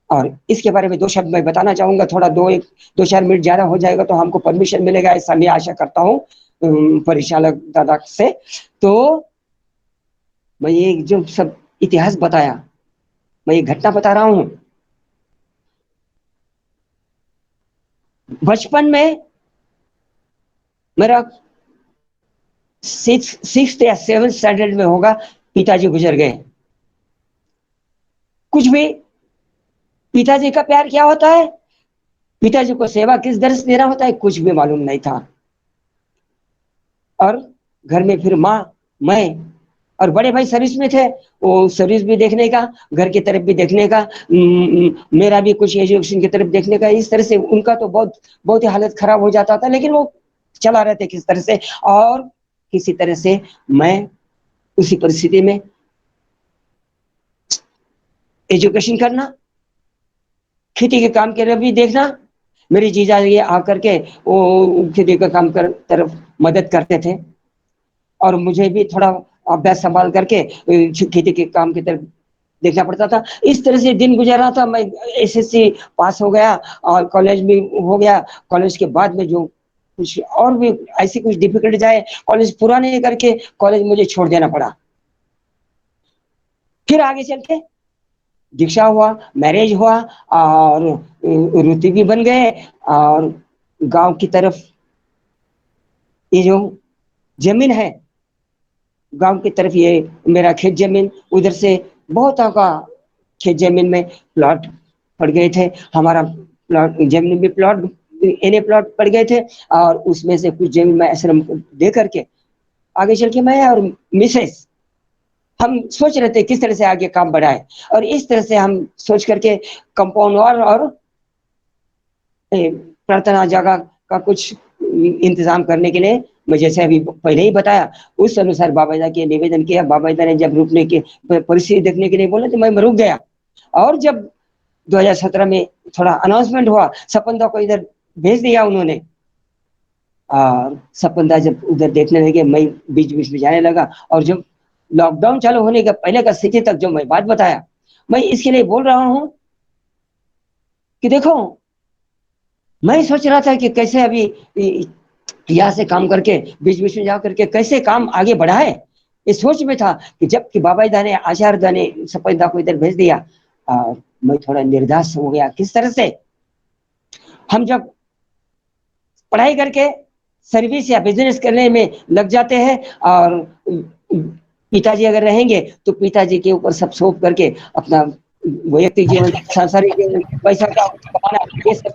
और इसके बारे में 2 शब्द मैं बताना चाहूंगा, थोड़ा 2-4 मिनट ज्यादा हो जाएगा तो हमको परमिशन मिलेगा, ऐसा मैं आशा करता हूँ परिचालक दादा से। तो मैं ये जो सब इतिहास बताया, मैं ये घटना बता रहा हूँ। बचपन में मेरा 6th या 7th स्टैंडर्ड में होगा, पिताजी गुजर गए। कुछ भी पिताजी का प्यार क्या होता है, पिताजी को सेवा किस दर से देना होता है, कुछ भी मालूम नहीं था। और घर में फिर माँ, मैं और बड़े भाई सर्विस में थे, वो सर्विस भी देखने का, घर की तरफ भी देखने का, मेरा भी कुछ एजुकेशन की तरफ देखने का। इस तरह से उनका तो बहुत ही हालत खराब हो जाता था, लेकिन वो चला रहे थे किस तरह से। और किसी तरह से मैं उसी परिस्थिति में एजुकेशन करना, खेती के काम के लिए भी देखना। मेरी जीजा ये आकर के वो खेती का काम कर तरफ मदद करते थे और मुझे भी थोड़ा अभ्यास संभाल करके खेती के काम की तरफ देखना पड़ता था। इस तरह से दिन गुजर रहा था। मैं एसएससी पास हो गया और कॉलेज भी हो गया। कॉलेज के बाद में जो कुछ और भी ऐसी कुछ डिफिकल्टी जाए, कॉलेज पूरा नहीं करके कॉलेज मुझे छोड़ देना पड़ा। फिर आगे चल के दीक्षा हुआ, मैरिज हुआ और रुति भी बन गए। और गांव की तरफ ये जो जमीन है, गांव की तरफ ये मेरा खेत जमीन, उधर से बहुत का खेत जमीन में प्लॉट पड़ गए थे। हमारा प्लॉट जमीन भी प्लॉट एने प्लॉट पड़ गए थे और उसमें से कुछ जमीन मैं आश्रम को दे करके आगे चल के मैं और मिसेस हम सोच रहे थे किस तरह से आगे काम बढ़ाए। और इस तरह से हम सोच करके कंपाउंड वॉल और प्रार्थना जगह का कुछ इंतजाम करने के लिए मैं जैसे अभी पहले ही बताया उस अनुसार बाबाजा के निवेदन किया। बाबाजा ने जब रुकने की परिस्थिति देखने के लिए बोला तो मैं रुक गया। और जब 2017 में थोड़ा अनाउंसमेंट हुआ, सपन दा को इधर भेज दिया उन्होंने। और सपन दा जब उधर देखने लगे, मैं बीच बीच में जाने लगा। और जब लॉकडाउन चालू होने का पहले का स्थिति तक जो मैं बात बताया, मैं इसके लिए बोल रहा हूं कि देखो मैं सोच रहा था कि कैसे अभी यहाँ से काम करके बीच बीच में जा करके कैसे काम आगे बढ़ाए, इस सोच में था कि जब कि बाबाईदा ने आचार्यदा ने सपनदा को इधर भेज दिया, मैं थोड़ा निर्दास हो गया। किस तरह से हम जब पढ़ाई करके सर्विस या बिजनेस करने में लग जाते हैं और पिताजी अगर रहेंगे तो पिताजी के ऊपर सब सौंप करके अपना वैयक्तिक जीवन, सांसारिक जीवन, पैसा का कमाना, ये सब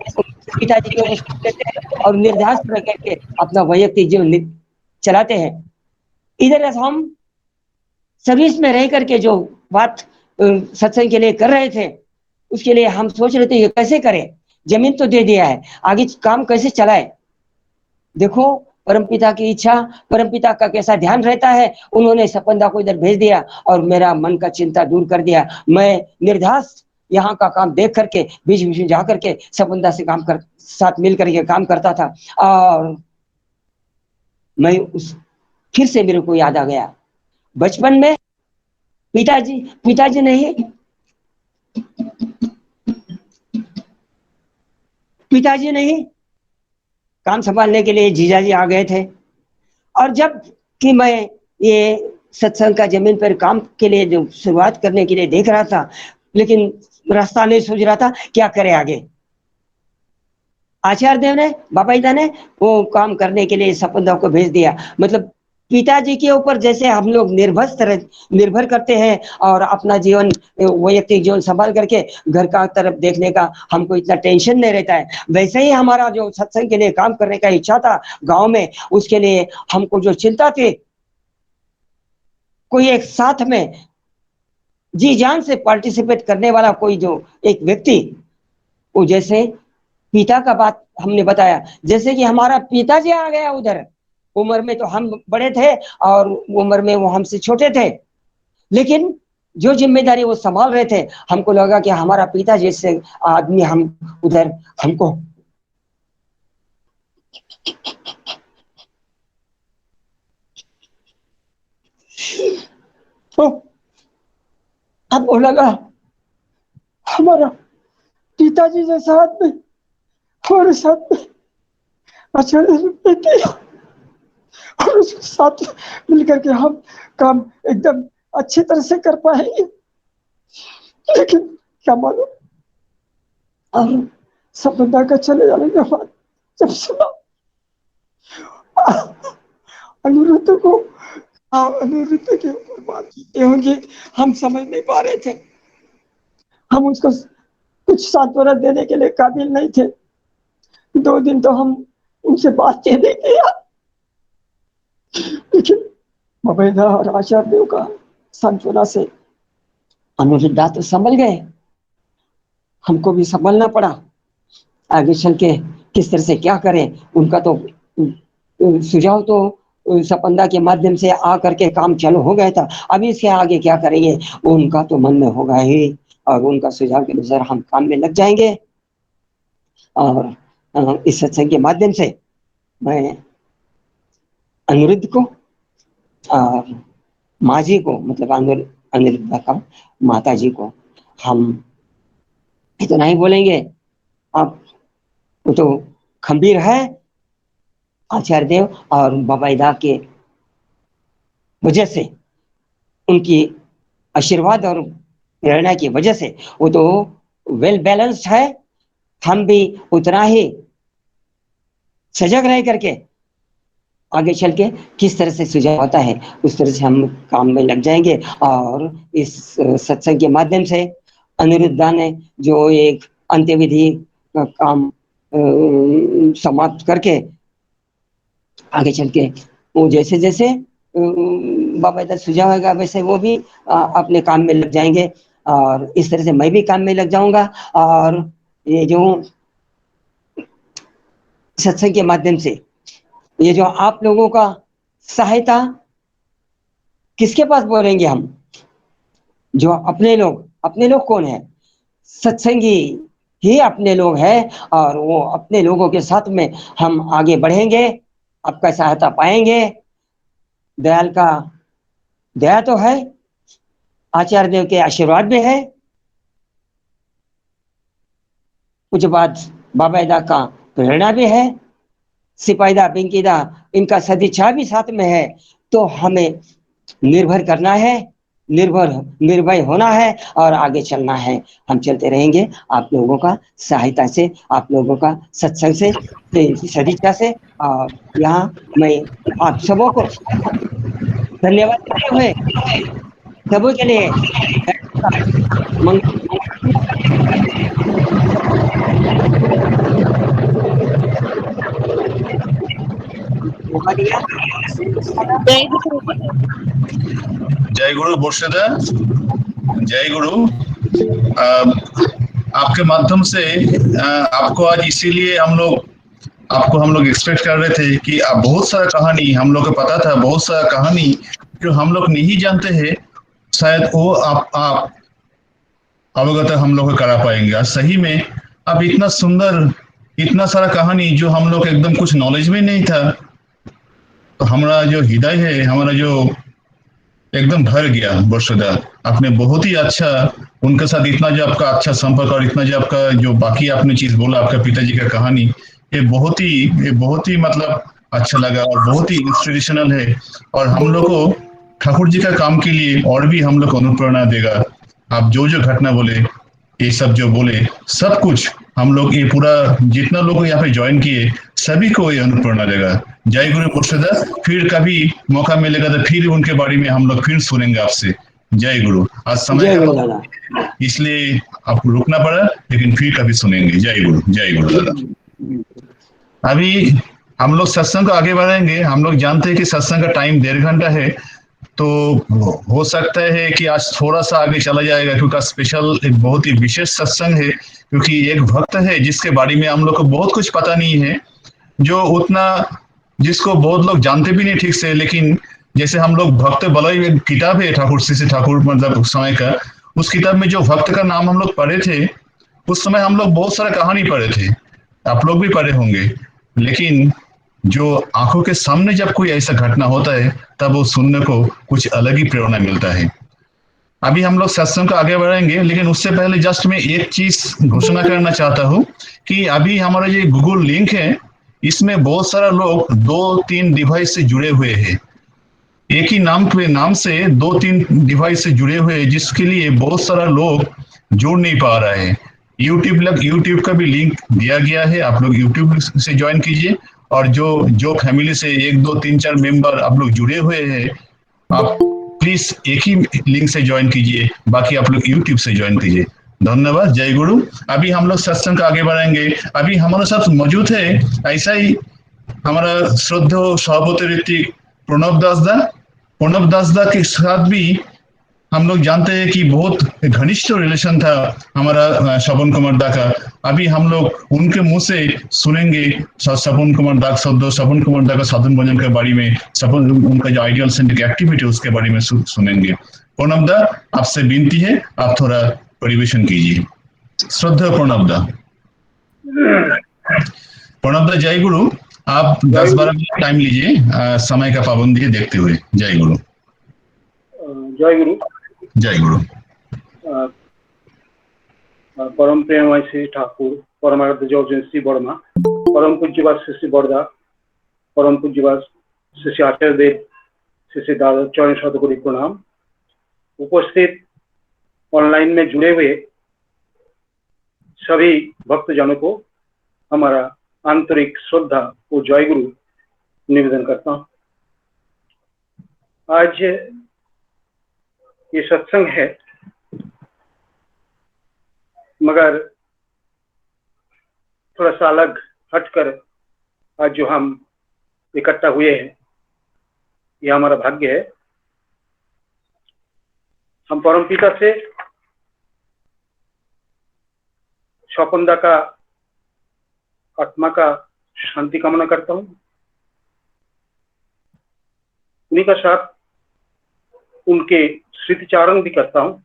पिताजी के ऊपर छोड़ देते हैं और निर्धास्त रह करके अपना वैयक्तिक जीवन चलाते हैं। इधर हम सर्विस में रह करके जो बात सत्संग के लिए कर रहे थे, उसके लिए हम सोच रहे थे ये कैसे करें, जमीन तो दे दिया है, आगे काम कैसे चलाए। देखो परमपिता की इच्छा, परमपिता का कैसा ध्यान रहता है, उन्होंने सपंदा को इधर भेज दिया और मेरा मन का चिंता दूर कर दिया। मैं निर्धास्त यहाँ का काम देख करके बीच बीच में जा करके सपंदा से साथ मिल करके काम करता था और मैं फिर से मेरे को याद आ गया बचपन में पिताजी नहीं काम संभालने के लिए जीजाजी आ गए थे और जब कि मैं ये सत्संग का जमीन पर काम के लिए जो शुरुआत करने के लिए देख रहा था, लेकिन रास्ता नहीं सूझ रहा था क्या करे आगे। आचार्य देव ने, बाबाईदा ने वो काम करने के लिए सपंदा को भेज दिया। मतलब पिताजी के ऊपर जैसे हम लोग निर्भर करते हैं और अपना जीवन वैयक्तिक जीवन संभाल करके घर का तरफ देखने का हमको इतना टेंशन नहीं रहता है, वैसे ही हमारा जो सत्संग के लिए काम करने का इच्छा था गांव में, उसके लिए हमको जो चिंता थी, कोई एक साथ में जी जान से पार्टिसिपेट करने वाला कोई जो एक व्यक्ति, वो जैसे पिता का बात हमने बताया, जैसे कि हमारा पिताजी आ गया उधर। उम्र में तो हम बड़े थे और उम्र में वो हमसे छोटे थे, लेकिन जो जिम्मेदारी वो संभाल रहे थे, हमको लगा कि हमारा पिता जैसे आदमी हम उधर हमको तो अब वो लगा हमारा पिताजी जैसा आदमी और साथ में अच्छा बेटे और उसके साथ मिलकर के हम काम एकदम अच्छी तरह से कर पाएंगे। लेकिन क्या मालूम, और सपंदा का चले जाने के बाद जब सुना अनिरुद्ध के ऊपर बात ये होंगी, हम समझ नहीं पा रहे थे, हम उसको कुछ सांत्वना देने के लिए काबिल नहीं थे। 2 दिन तो हम उनसे बातचीत नहीं किया, लेकिन बाबाईदा और आचार्य देव का सांत्वना से अनुरुद्धा तो संभल गए, हमको भी संभलना पड़ा। आगे चल के किस तरह से क्या करें, उनका तो सुझाव तो सपंदा के माध्यम से आ करके काम चालू हो गया था। अभी इसके आगे क्या करेंगे उनका तो मन में होगा ही, और उनका सुझाव के अनुसार हम काम में लग जाएंगे। और इस सत्संग के माध्यम से मैं अनिरुद्ध को और माँ जी को, मतलब अनिरुद्ध का माता जी को, हम इतना ही बोलेंगे, आप वो तो खंबीर है आचार्य देव और बाबाईदा के वजह से, उनकी आशीर्वाद और प्रेरणा की वजह से वो तो वेल बैलेंस्ड है। हम भी उतना ही सजग रह करके आगे चल के किस तरह से सुझाव आता है उस तरह से हम काम में लग जाएंगे। और इस सत्संग के माध्यम से अनिरुद्धा ने जो एक अंत्यविधि का काम समाप्त करके आगे चल के वो जैसे जैसे बाबाईदा सुझाव होगा वैसे वो भी अपने काम में लग जाएंगे, और इस तरह से मैं भी काम में लग जाऊंगा। और ये जो सत्संग के माध्यम से ये जो आप लोगों का सहायता, किसके पास बोलेंगे हम, जो अपने लोग कौन है, सत्संगी ही अपने लोग हैं, और वो अपने लोगों के साथ में हम आगे बढ़ेंगे, आपका सहायता पाएंगे। दयाल का दया तो है, आचार्य देव के आशीर्वाद भी है, कुछ बाद बाबाईदा का प्रेरणा भी है, सिपाहीदा पिंकीदा इनका सदिच्छा भी साथ में है। तो हमें निर्भर करना है, निर्भय होना है और आगे चलना है। हम चलते रहेंगे आप लोगों का सहायता से, आप लोगों का सत्संग से, सदिच्छा से। और यहाँ मैं आप सबों को धन्यवाद देते हुए सबों के लिए मंगल जय गुरु मुर्शिदा, जय गुरु। आपके माध्यम से आपको आज इसीलिए हम लोग एक्सपेक्ट कर रहे थे कि आप बहुत सारा कहानी हम लोग को पता था, बहुत सारा कहानी जो हम लोग नहीं जानते हैं, शायद वो आप अवगत हम लोग को करा पाएंगे। आज सही में आप इतना सुंदर, इतना सारा कहानी जो हम लोग एकदम कुछ नॉलेज में नहीं था, तो हमारा जो हृदय है, हमारा जो एकदम भर गया। वर्षदा, आपने बहुत ही अच्छा उनके साथ इतना जो आपका अच्छा संपर्क और इतना जो आपका जो बाकी आपने चीज बोला, आपका पिताजी का कहानी, ये बहुत ही मतलब अच्छा लगा और बहुत ही इंस्पिरेशनल है। और हम लोग को ठाकुर जी का काम के लिए और भी हम लोग को अनुप्रेरणा देगा। आप जो जो घटना बोले, ये सब जो बोले, सब कुछ हम लोग ये पूरा जितना लोग यहाँ पे ज्वाइन किए सभी को ये अनुप्रेरणा देगा। जय गुरु मुर्शिदा। फिर कभी मौका मिलेगा तो फिर उनके बारे में हम लोग फिर सुनेंगे आपसे। जय गुरु। आज समय जय गुरु का दादा। इसलिए आपको रुकना पड़ा, लेकिन फिर कभी सुनेंगे। जय गुरु, जय गुरु दादा। अभी हम लोग सत्संग को आगे बढ़ाएंगे। हम लोग जानते हैं कि सत्संग का टाइम 1.5 घंटा है, तो हो सकता है कि आज थोड़ा सा आगे चला जाएगा, क्योंकि स्पेशल एक बहुत ही विशेष सत्संग है। क्योंकि एक भक्त है जिसके बारे में हम लोग को बहुत कुछ पता नहीं है, जो उतना जिसको बहुत लोग जानते भी नहीं ठीक से। लेकिन जैसे हम लोग भक्त बलई एक किताब है ठाकुर श्री ठाकुर मतलब उस समय का, उस किताब में जो भक्त का नाम हम लोग पढ़े थे, उस समय हम लोग बहुत सारा कहानी पढ़े थे, आप लोग भी पढ़े होंगे। लेकिन जो आंखों के सामने जब कोई ऐसा घटना होता है, तब वो सुनने को कुछ अलग ही प्रेरणा मिलता है। अभी हम लोग सत्संग को आगे बढ़ाएंगे, लेकिन उससे पहले जस्ट मैं एक चीज घोषणा करना चाहता हूँ कि अभी हमारा ये गूगल लिंक है, इसमें बहुत सारा लोग 2-3 डिवाइस से जुड़े हुए हैं। एक ही नाम से 2-3 डिवाइस से जुड़े हुए हैं, जिसके लिए बहुत सारा लोग जुड़ नहीं पा रहे हैं। यूट्यूब का भी लिंक दिया गया है, आप लोग यूट्यूब से ज्वाइन कीजिए। और जो फैमिली से 1-2-3-4 मेंबर आप लोग जुड़े हुए हैं, आप प्लीज एक ही लिंक से ज्वाइन कीजिए, बाकी आप लोग यूट्यूब से ज्वाइन कीजिए। धन्यवाद। जय गुरु। अभी हम लोग सत्संग का आगे बढ़ाएंगे। अभी हमारे साथ मौजूद है ऐसा ही हमारा श्रद्धेय सभापति ऋतिक प्रणब दास दा के साथ भी हम लोग जानते हैं कि बहुत घनिष्ठ रिलेशन था हमारा श्रवण कुमार दा का। अभी हम लोग उनके मुंह से सुनेंगे श्रवण कुमार दा का साधन भजन के बारे में, उनका जो आइडियल सेंट्रिक एक्टिविटी उसके बारे में सुनेंगे। प्रणब दा, आपसे विनती है आप थोड़ा परिवेशन कीजिए। श्रद्धेय प्रणब दा। प्रणब दा, जय गुरु। आप 10-12 मिनट टाइम लीजिए, समय का पाबंदी है देखते हुए। जय गुरु। जय गुरु। जय गुरु। परम प्रेममय श्री ठाकुर परमार्थ जॉर्ज श्री वर्मा, परम पूज्यवाद श्री बरदा, परम पूज्यवाद श्री आचार्य देव, श्री दादा चरण सदगुरु प्रणाम। उपस्थित ऑनलाइन में जुड़े हुए सभी भक्तजनों को हमारा आंतरिक श्रद्धा और जय गुरु निवेदन करता हूँ। आज ये सत्संग है, मगर थोड़ा सा अलग हटकर आज जो हम इकट्ठा हुए हैं, ये हमारा भाग्य है। हम परमपिता से स्वपंदा का आत्मा का शांति कामना करता हूँ। उन्हीं का साथ उनके स्मृतिचारण भी करता हूँ,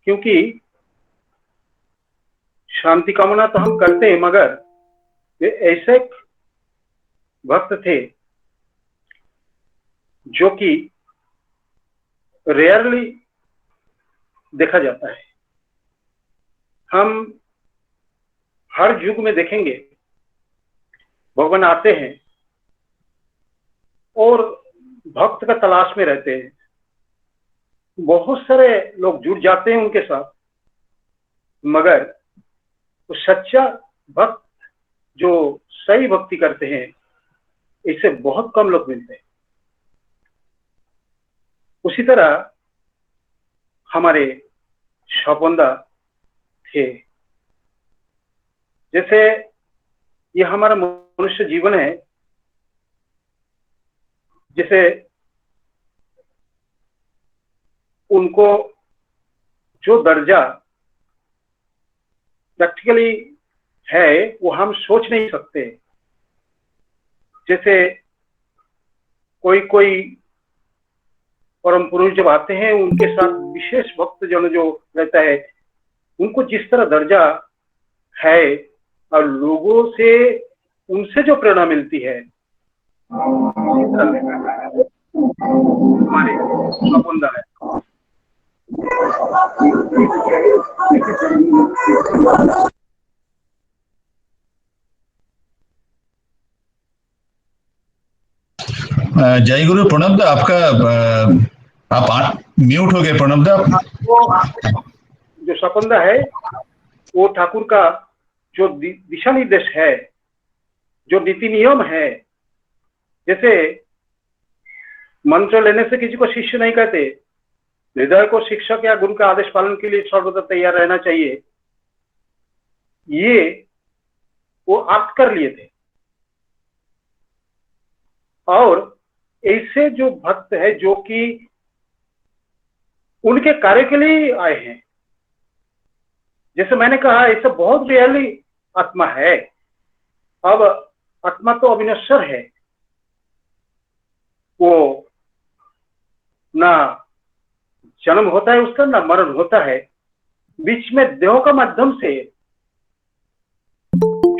क्योंकि शांति कामना तो हम करते हैं, मगर वे ऐसे भक्त थे जो कि रेयरली देखा जाता है। हम हर युग में देखेंगे भगवान आते हैं और भक्त का तलाश में रहते हैं। बहुत सारे लोग जुड़ जाते हैं उनके साथ, मगर वो सच्चा भक्त जो सही भक्ति करते हैं, इससे बहुत कम लोग मिलते हैं। उसी तरह हमारे स्वपनदा थे। जैसे ये हमारा मनुष्य जीवन है, जैसे उनको जो दर्जा प्रैक्टिकली है वो हम सोच नहीं सकते। जैसे कोई कोई परम पुरुष जब आते हैं, उनके साथ विशेष भक्त जन जो रहता है, उनको जिस तरह दर्जा है और लोगों से उनसे जो प्रेरणा मिलती है, हमारे स्वपनदा है। जय गुरु। प्रणब दा, आपका आप म्यूट हो गए। प्रणब दा, जो स्वपनदा है वो ठाकुर का जो दिशा निर्देश है, जो नीति नियम है, जैसे मंत्र लेने से किसी को शिष्य नहीं कहते, हृदय को शिक्षक या गुरु का आदेश पालन के लिए सर्वदा तैयार रहना चाहिए, ये वो आप कर लिए थे। और ऐसे जो भक्त है जो कि उनके कार्य के लिए आए हैं, जैसे मैंने कहा, ऐसा बहुत रियली आत्मा है। अब आत्मा तो अविनश्वर है, वो ना जन्म होता है उसका, ना मरण होता है। बीच में देह का माध्यम से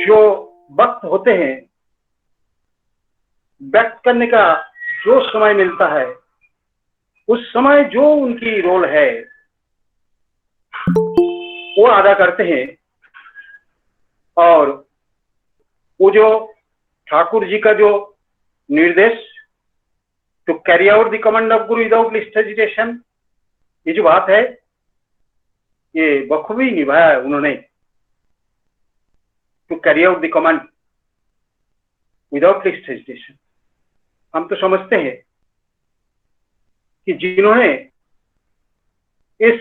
जो वक्त होते हैं, व्यक्त करने का जो समय मिलता है, उस समय जो उनकी रोल है वो अदा करते हैं। और वो जो ठाकुर जी का जो निर्देश, to carry out the command of Guru without least hesitation, ये जो बात है, ये बखूबी निभाया है उन्होंने। To carry out the command without least hesitation. हम तो समझते हैं कि जिन्होंने इस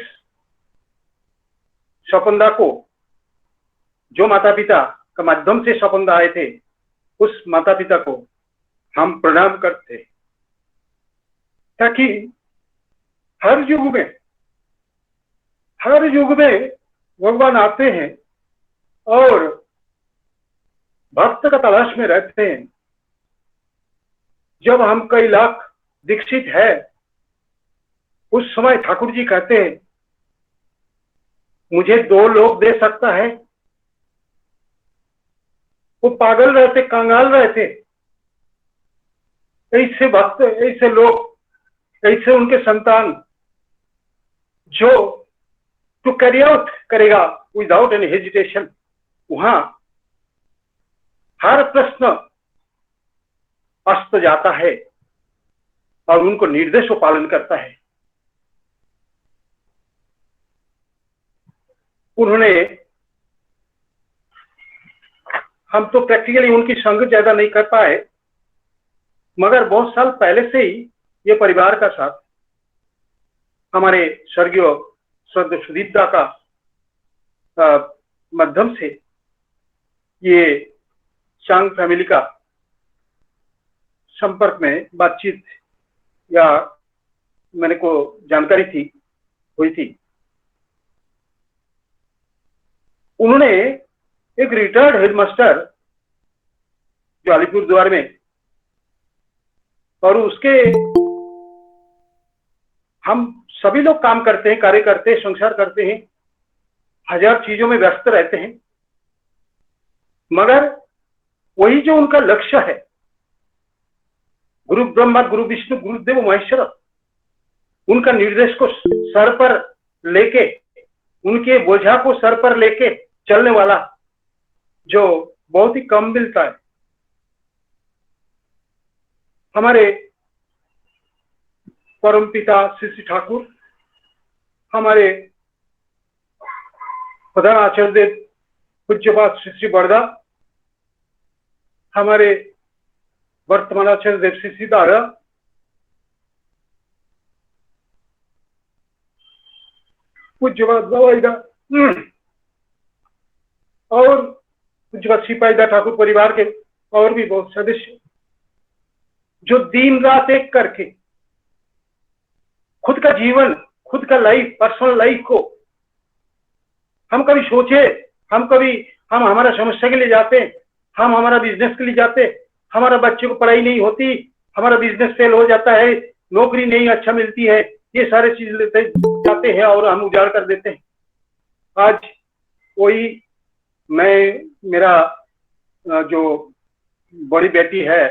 स्वपनदा को, जो माता पिता का माध्यम से स्वपनदा आए थे, उस माता पिता को हम प्रणाम करते हैं, ताकि हर युग में भगवान आते हैं और भक्त का तलाश में रहते हैं। जब हम कई लाख दीक्षित है, उस समय ठाकुर जी कहते हैं, मुझे 2 लोग दे सकता है। वो पागल रहते, कंगाल रहते, ऐसे भक्त, ऐसे लोग, ऐसे उनके संतान जो टू कैरी आउट करेगा विदाउट एनी हेजिटेशन, वहां हर प्रश्न अस्त जाता है और उनको निर्देश को पालन करता है। उन्होंने, हम तो प्रैक्टिकली उनकी संगत ज्यादा नहीं कर पाए, मगर बहुत साल पहले से ही ये परिवार का साथ हमारे स्वर्गीय श्रद्धा सुदीप दा का माध्यम से ये चांग फैमिली का संपर्क में बातचीत या मैंने को जानकारी हुई थी। उन्होंने एक रिटायर्ड हेडमास्टर जो अलीपुरद्वार में, और उसके हम सभी लोग काम करते हैं, कार्य करते हैं, संसार करते हैं, हजार चीजों में व्यस्त रहते हैं, मगर वही जो उनका लक्ष्य है, गुरु ब्रह्मा गुरु विष्णु गुरुदेव महेश्वर, उनका निर्देश को सर पर लेके, उनके बोझा को सर पर लेके चलने वाला, जो बहुत ही कम मिलता है। हमारे परम पिता श्री श्री ठाकुर, हमारे प्रधान आचार्य देव पूज्यपाद श्री श्री बड़दा, हमारे वर्तमान आचार्य देव श्री श्री दारा, पूज्यपाद दवाईदा और पूज्यपाद सिपाहीदा ठाकुर परिवार के और भी बहुत सदस्य जो दिन रात एक करके खुद का जीवन, खुद का लाइफ, पर्सनल लाइफ को हम कभी सोचे, हम हमारा समस्या के लिए जाते, हम हमारा बिजनेस के लिए जाते, हमारा बच्चे को पढ़ाई नहीं होती, हमारा बिजनेस फेल हो जाता है, नौकरी नहीं अच्छा मिलती है, ये सारे चीज लेते जाते हैं और हम उजाड़ कर देते हैं। आज वही मेरा जो बड़ी बेटी है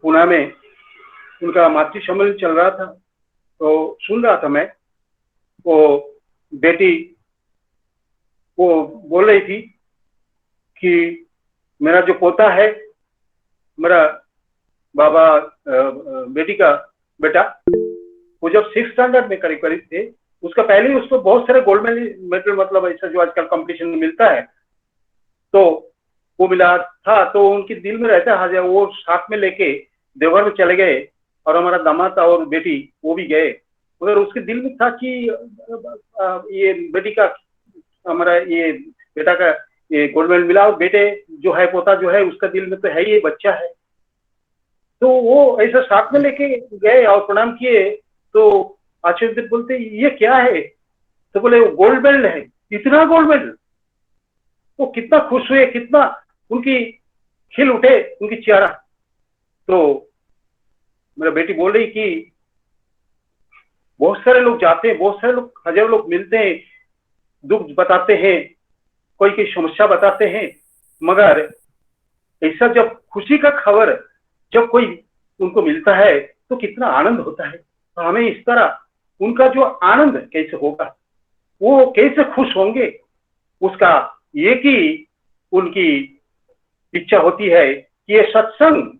पुणे में, उनका मातृ सम्मेलन चल रहा था, तो सुन रहा था मैं, वो बेटी वो बोल रही थी कि मेरा जो पोता है, मेरा बाबा बेटी का बेटा, वो जब 6th स्टैंडर्ड में करीब थे, उसका पहले ही उसको बहुत सारे गोल्ड मेडल मतलब ऐसा जो आजकल कंपटीशन में मिलता है, तो वो मिला था। तो उनके दिल में रहता है, वो साथ में लेके देवघर में चले गए और हमारा दामाद और बेटी वो भी गए। उधर उसके दिल में था कि ये बेटी का, हमारा ये बेटा का ये गोल्ड मेडल मिला, और बेटे जो है, पोता जो है, उसका दिल में तो है ये बच्चा है। तो वो ऐसा साथ में लेके गए और प्रणाम किए। तो आचार्य देव बोलते ये क्या है? तो बोले वो गोल्ड मेडल है। इतना गोल्ड मेडल? वो कितना खुश हुए, कितना उनकी खिल उठे उनकी चेहरा। तो मेरा बेटी बोल रही कि बहुत सारे लोग जाते हैं, बहुत सारे लोग, हजारों लोग मिलते हैं, दुख बताते हैं, कोई की समस्या बताते हैं, मगर ऐसा जब खुशी का खबर जब कोई उनको मिलता है तो कितना आनंद होता है। तो हमें इस तरह उनका जो आनंद कैसे होगा, वो कैसे खुश होंगे, उसका एक ही उनकी इच्छा होती है कि ये सत्संग,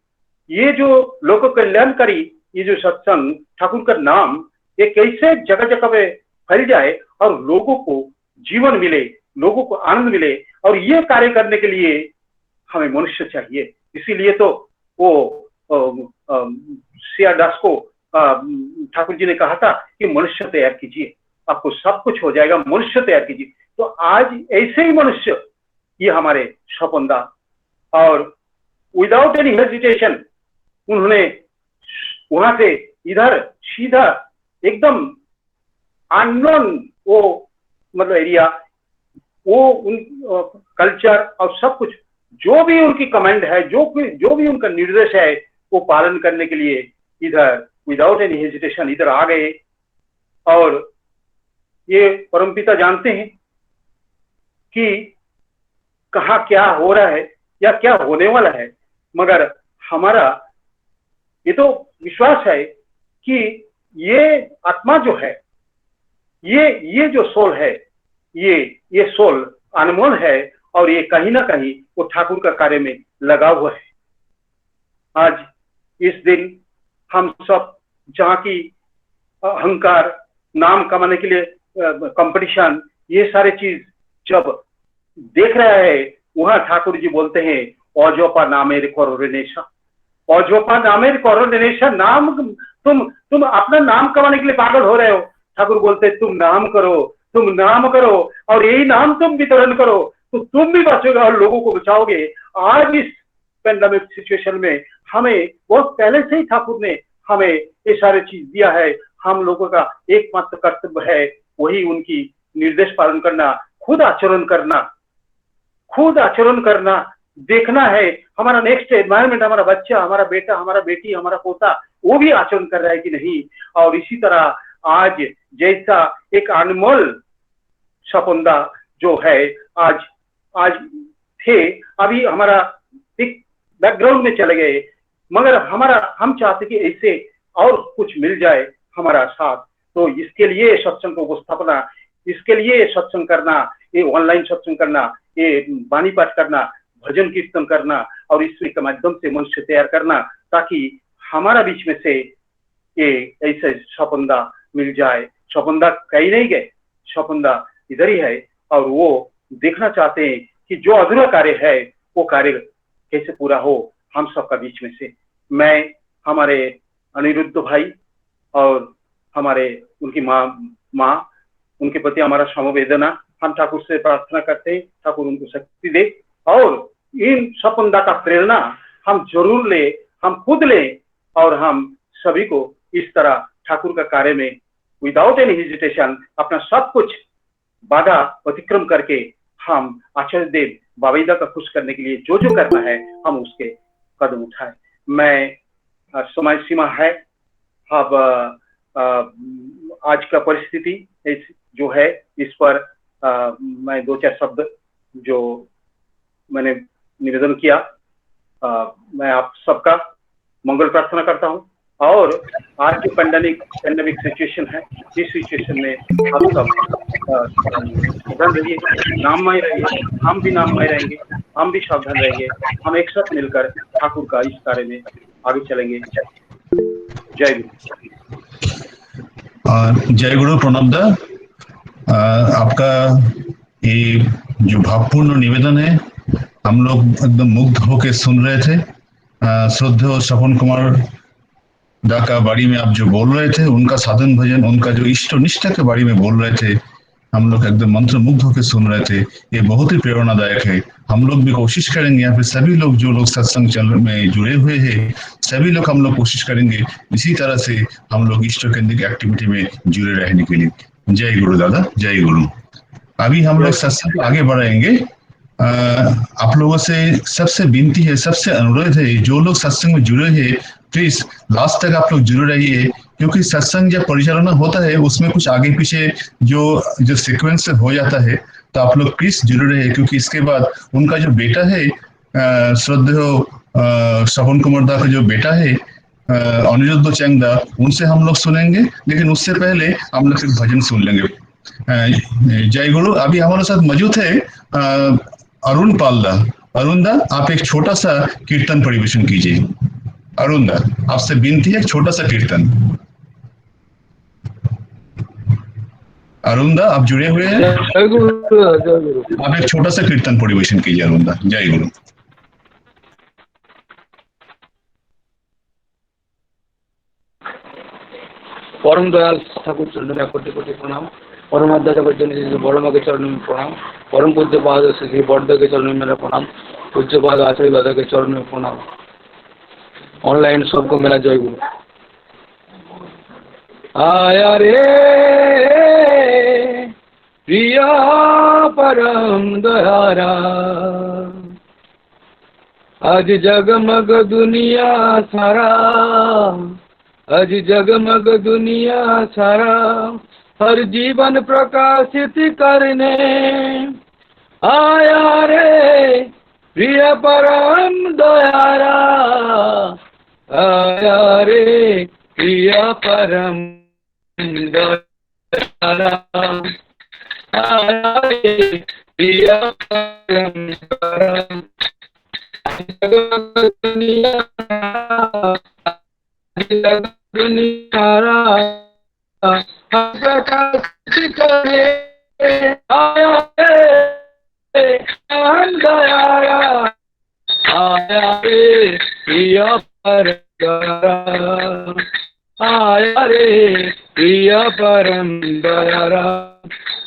ये जो लोक कल्याणकारी ये जो सत्संग, ठाकुर का नाम, ये कैसे जगह जगह पे फैल जाए और लोगों को जीवन मिले, लोगों को आनंद मिले। और ये कार्य करने के लिए हमें मनुष्य चाहिए। इसीलिए तो वो सीआर दास को ठाकुर जी ने कहा था कि मनुष्य तैयार कीजिए, आपको सब कुछ हो जाएगा, मनुष्य तैयार कीजिए। तो आज ऐसे ही मनुष्य, ये हमारे स्वपनदा, और विदाउट एनी हेजिटेशन उन्होंने वहां से इधर सीधा एकदम अननोन वो मतलब एरिया, वो उन कल्चर और सब कुछ जो भी उनकी कमांड है, जो भी उनका निर्देश है, वो पालन करने के लिए इधर विदाउट एनी हेजिटेशन इधर आ गए। और ये परमपिता जानते हैं कि कहाँ क्या हो रहा है या क्या होने वाला है, मगर हमारा ये तो विश्वास है कि ये आत्मा जो है, ये जो सोल है, ये सोल अनमोल है, और ये कहीं ना कहीं वो ठाकुर का कार्य में लगा हुआ है। आज इस दिन हम सब जहाँ की अहंकार, नाम कमाने के लिए कंपटीशन, ये सारे चीज जब देख रहा है, वहां ठाकुर जी बोलते हैं अजोपा नामेर कोरोनेशन, अजोपा नामेर कोरोनेशन। नाम तुम अपना नाम कमाने के लिए पागल हो रहे हो। ठाकुर बोलते तुम नाम करो, तुम नाम करो, और यही नाम तुम वितरण करो, तो तुम भी बचोगे और लोगों को बचाओगे। आज इस पेंडेमिक सिचुएशन में हमें बहुत पहले से ही ठाकुर ने हमें ये सारे चीज दिया है। हम लोगों का एकमात्र कर्तव्य है वही उनकी निर्देश पालन करना, खुद आचरण करना, देखना है हमारा नेक्स्ट एनवायरमेंट, हमारा बच्चा, हमारा बेटा, हमारा बेटी, हमारा पोता, वो भी आचरण कर रहा है कि नहीं। और इसी तरह आज जैसा एक अनमोल सपंदा जो है आज थे, अभी हमारा एक बैकग्राउंड में चले गए, मगर हम चाहते कि ऐसे और कुछ मिल जाए हमारा साथ। तो इसके लिए सत्संग को उपस्थापना, इसके लिए सत्संग करना, ये ऑनलाइन सत्संग करना, ये वाणी पाठ करना, भजन कीर्तन करना, और ईश्वर के माध्यम से मनुष्य तैयार करना, ताकि हमारा बीच में से ये ऐसे स्वपंदा मिल जाए। स्वपंदा कहीं नहीं गए, स्वपंदा इधर ही है, और वो देखना चाहते हैं कि जो अधूरा कार्य है वो कार्य कैसे पूरा हो हम सबका बीच में से। मैं, हमारे अनिरुद्ध भाई और हमारे उनकी माँ उनके प्रति हमारा समवेदना। हम ठाकुर से प्रार्थना करते हैं ठाकुर उनको शक्ति दे और इन सपनदाता प्रेरणा हम जरूर ले, हम खुद ले और हम सभी को इस तरह ठाकुर का कार्य में विदाउट एनी हेजिटेशन अपना सब कुछ बाधा अतिक्रम करके हम आचार्य देव बाबा का खुश करने के लिए जो जो करना है हम उसके कदम उठाए। मैं समय सीमा है, अब आज का परिस्थिति जो है इस पर मैं दो चार शब्द जो मैंने निवेदन किया, मैं आप सबका मंगल प्रार्थना करता हूँ। और आज की पैंडेमिक सिचुएशन है, इस सिचुएशन में आप सब सावधान रहिए, नाममय रहिए, हम भी नाममय रहेंगे, हम भी सावधान रहेंगे, हम एक साथ मिलकर ठाकुर का इस कार्य में आगे चलेंगे। जय गुरु। जय गुरु प्रणब दा, आपका ये जो भावपूर्ण निवेदन है हम लोग एकदम मुग्ध होकर सुन रहे थे। श्रद्धेय श्रवण कुमार दा का बारे में आप जो बोल रहे थे, उनका साधन भजन, उनका जो इष्ट निष्ठा के बारे में बोल रहे थे, हम लोग एकदम मंत्र मुग्ध होकर सुन रहे थे। ये बहुत ही प्रेरणादायक है। हम लोग भी कोशिश करेंगे, यहाँ पे सभी लोग जो लोग सत्संग चैनल में जुड़े हुए हैं सभी लोग हम लोग कोशिश करेंगे इसी तरह से हम लोग इष्ट केंद्रिक एक्टिविटी में जुड़े रहने के लिए। जय गुरु दादा, जय गुरु। अभी हम लोग सत्संग आगे बढ़ाएंगे। आप लोगों से सबसे विनती है, सबसे अनुरोध है, जो लोग सत्संग में जुड़े हैं प्लीज लास्ट तक आप लोग जुड़े रहिए, क्योंकि सत्संग जब परिचालना होता है उसमें कुछ आगे पीछे जो सीक्वेंस हो जाता है, तो आप लोग प्लीज जुड़े रहिए। क्योंकि इसके बाद उनका जो बेटा है श्रद्धेय श्रवण कुमार दा का जो बेटा है अनिरुद्ध चैंगदा, उनसे हम लोग सुनेंगे, लेकिन उससे पहले हम लोग एक भजन सुन लेंगे। जय गुरु। अभी हमारे साथ मौजूद है अरुण पालदा। अरुण दा, आप एक छोटा सा कीर्तन परिवेशन कीजिए। अरुण दा, आपसे विनती है एक छोटा सा कीर्तन। अरुण दा, आप जुड़े हुए हैं? जय गुरु। आप एक छोटा सा कीर्तन परिवेशन कीजिए अरुण दा। जय गुरु। परम दयाल ठाकुर चंद्र कोटि कोटि प्रणाम। परम अध्याय बड़ माँ के चरणों में प्रणाम। परम पूज्य पाद श्री बड़दा के चरणों में मेरा प्रणाम। पूज्य पाद आचार्य दादा के चरणों में प्रणाम। ऑनलाइन सबको मेरा जय गुरु। आया रे प्रिया परम दयारा, आज जगमग दुनिया सारा, आज जगमग दुनिया सारा, हर जीवन प्रकाशित करने आया रे प्रिय परम दयारा, आया रे प्रिय परम दयारा, आया रे प्रिय परम दयारा, जगमग दुनिया प्रकाशित करे आया रे दयारा, आया रे प्रिय परम दयारा, आया रे प्रिय परम दयारा,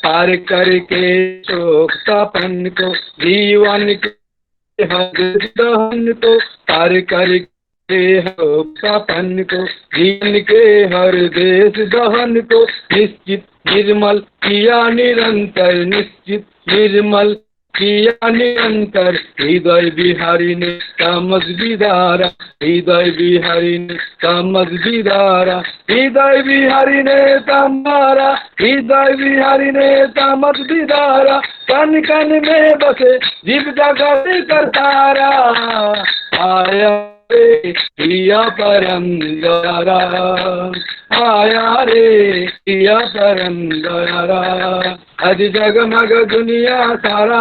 पार करके शोकतापन को जीवन के हर दहन को, पार करके पन को जीवन के हर देश दहन को, निश्चित निर्मल किया निरंतर, निश्चित निर्मल किया निरंतर, हृदय बिहारी ने तामस विदारा, हृदय बिहारी ने तामस विदारा, हृदय बिहारी ने तामारा, हृदय बिहारी ने तामस विदारा, कन कन में बसे जीव जगत करतारा, आया रे प्रिय परम दयारा, आया रे प्रिय परम दयारा, आज जगमग दुनिया सारा,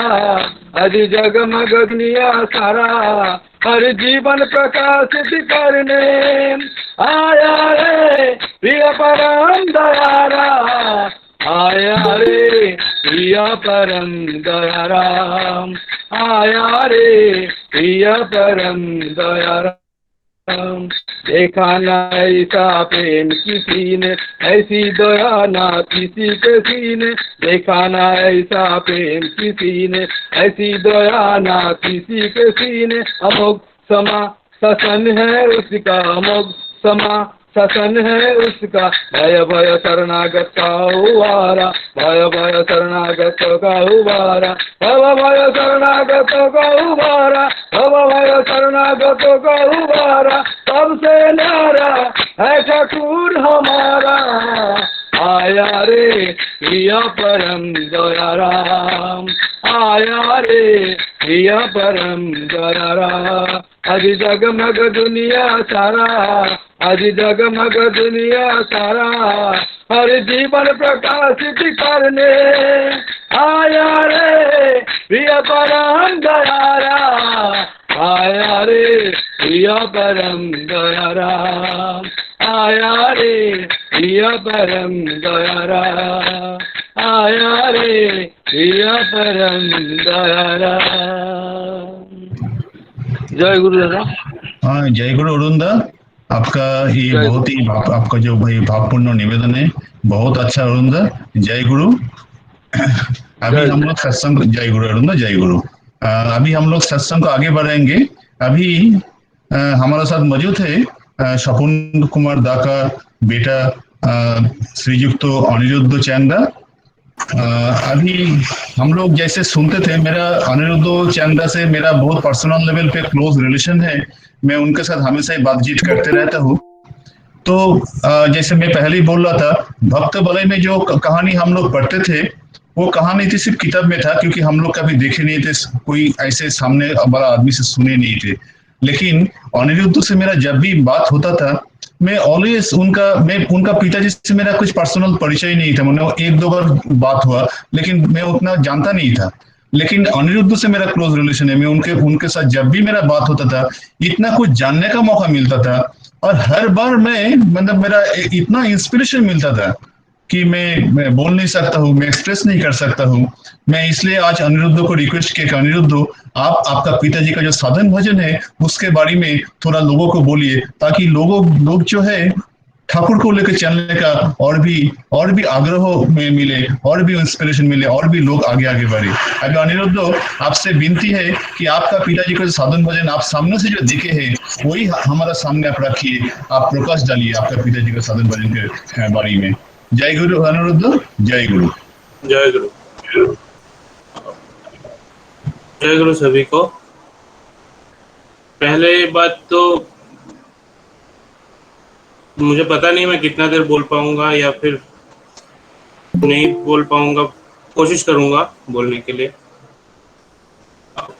आज जगमग दुनिया सारा, हर जीवन प्रकाशित करने आया रे प्रिय परम दयारा, आया रे प्रिय परम दयारा, आया रे प्रिय परम दयारा। देखा ना ऐसा प्रेम किसी ने, ऐसी दया ना किसी के सीने। देखा ना ऐसा प्रेम किसी ने, ऐसी दया ना किसी के सीने। अमोघ समा शासन है उसका, अमोघ समा शासन है उसका। भय भय शरणागत का उबारा, भय भय शरणागत का उबारा, भय भय शरणागत का उबारा, भय भय शरणागत का उबारा। सबसे न्यारा है ठाकुर हमारा, आया रे प्रिया परम दया राम, आया रे प्रिया परम दया राम। आज जगमग दुनिया सारा, आज जगमग दुनिया सारा, हर जीवन प्रकाशित करने आया रे प्रिय परम दयारा, आया रे प्रिय परम दयारा, आया रे प्रिय परम दयारा, आया रे प्रिय परम दयारा। जय गुरु दादा। हाँ, जय गुरु अरुणदा। आपका ये बहुत ही आपका जो भाई भावपूर्ण निवेदन है बहुत अच्छा अरुणदा। जय गुरु। अभी हम लोग सत्संग, जय गुरु अरुणदा, जय गुरु। अभी हम लोग सत्संग को आगे बढ़ाएंगे। अभी हमारे साथ मौजूद है स्वपन कुमार दा का बेटा श्रीयुक्त अनिरुद्ध चैंदा। अभी हम लोग जैसे सुनते थे, मेरा अनिरुद्ध चैंदा से मेरा बहुत पर्सनल लेवल पे क्लोज रिलेशन है। मैं उनके साथ हमेशा ही बातचीत करते रहता हूँ। तो जैसे मैं पहले ही बोल रहा था, भक्त बलय में जो कहानी हम लोग पढ़ते थे, वो कहानी थी सिर्फ किताब में था, क्योंकि हम लोग कभी देखे नहीं थे, कोई ऐसे सामने बड़ा आदमी से सुने नहीं थे। लेकिन अनिरुद्ध से मेरा जब भी बात होता था, मैं ऑलवेज उनका पिताजी से मेरा कुछ पर्सनल परिचय नहीं था। मतलब एक दो बार बात हुआ, लेकिन मैं उतना जानता नहीं था। लेकिन अनिरुद्ध से मेरा क्लोज रिलेशन है। मैं उनके साथ जब भी मेरा बात होता था, इतना कुछ जानने का मौका मिलता था, और हर बार मतलब मेरा इतना इंस्पिरेशन मिलता था कि मैं बोल नहीं सकता हूँ, मैं एक्सप्रेस नहीं कर सकता हूँ। मैं इसलिए आज अनिरुद्ध को रिक्वेस्ट किया कि अनिरुद्ध, आपका पिताजी का जो साधन भजन है उसके बारे में थोड़ा लोगों को बोलिए, ताकि लोग जो है ठाकुर को लेकर चलने का और भी आग्रह में मिले, और भी इंस्पिरेशन मिले, और भी लोग आगे आगे बढ़े। अगर अनिरुद्ध, आपसे विनती है कि आपका पिताजी का साधन भजन आप सामने से जो देखे हैं वही हमारा सामने आप रखिए, आप प्रकाश डालिए आपका पिताजी का साधन भजन के बारे में। जय गुरु अनिरुद्ध, जय गुरु। जय गुरु। जय गुरु सभी को। पहले बात तो मुझे पता नहीं मैं कितना देर बोल पाऊंगा या फिर नहीं बोल पाऊंगा, कोशिश करूंगा बोलने के लिए।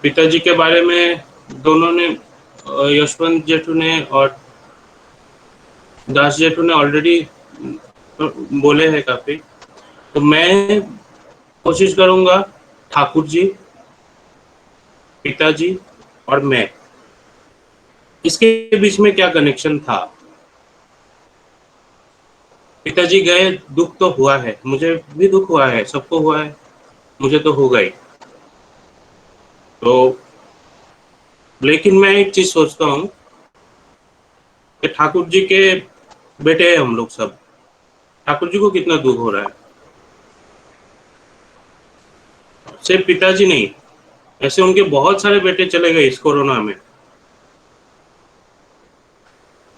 पिताजी के बारे में दोनों ने, यशवंत जेठू ने और दास जेठू ने ऑलरेडी बोले हैं काफी। तो मैं कोशिश करूंगा ठाकुर जी, पिताजी और मैं, इसके बीच में क्या कनेक्शन था। पिताजी गए, दुख तो हुआ है, मुझे भी दुख हुआ है, सबको हुआ है, मुझे तो हो गई। तो लेकिन मैं एक चीज सोचता हूँ कि ठाकुर जी के बेटे हैं हम लोग सब। ठाकुर जी को कितना दुख हो रहा है। सिर्फ पिताजी नहीं, ऐसे उनके बहुत सारे बेटे चले गए इस कोरोना में।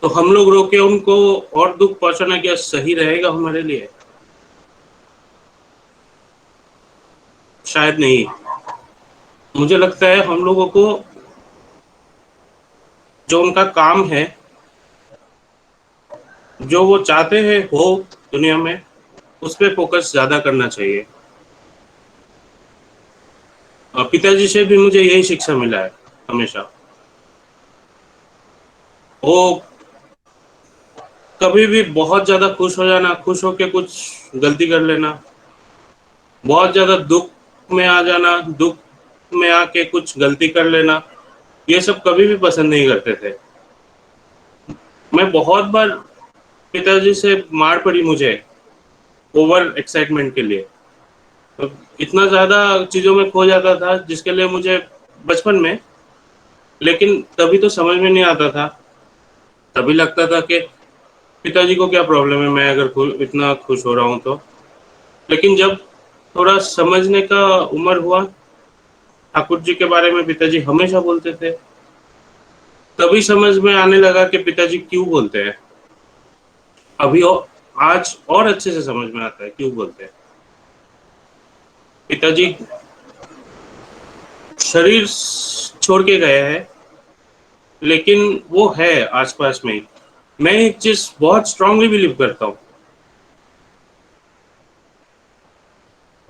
तो हम लोग रोके उनको और दुख पहुंचाना क्या सही रहेगा हमारे लिए? शायद नहीं। मुझे लगता है हम लोगों को जो उनका काम है, जो वो चाहते हैं हो दुनिया में, उस पे फोकस ज्यादा करना चाहिए। पिताजी से भी मुझे यही शिक्षा मिला है हमेशा। वो कभी भी बहुत ज्यादा खुश हो जाना, खुश होके कुछ गलती कर लेना, बहुत ज्यादा दुख में आ जाना, दुख में आके कुछ गलती कर लेना, ये सब कभी भी पसंद नहीं करते थे। मैं बहुत बार पिताजी से मार पड़ी मुझे ओवर एक्साइटमेंट के लिए। तो इतना ज्यादा चीजों में खो जाता था जिसके लिए मुझे बचपन में, लेकिन तभी तो समझ में नहीं आता था तभी लगता था कि पिताजी को क्या प्रॉब्लम है, मैं अगर इतना खुश हो रहा हूँ तो। लेकिन जब थोड़ा समझने का उम्र हुआ, ठाकुर जी के बारे में पिताजी हमेशा बोलते थे, तभी समझ में आने लगा कि पिताजी क्यों बोलते हैं। आज और अच्छे से समझ में आता है क्यों बोलते हैं। पिताजी शरीर छोड़ के गए हैं, लेकिन वो है आसपास में ही। मैं एक चीज बहुत स्ट्रांगली बिलीव करता हूँ,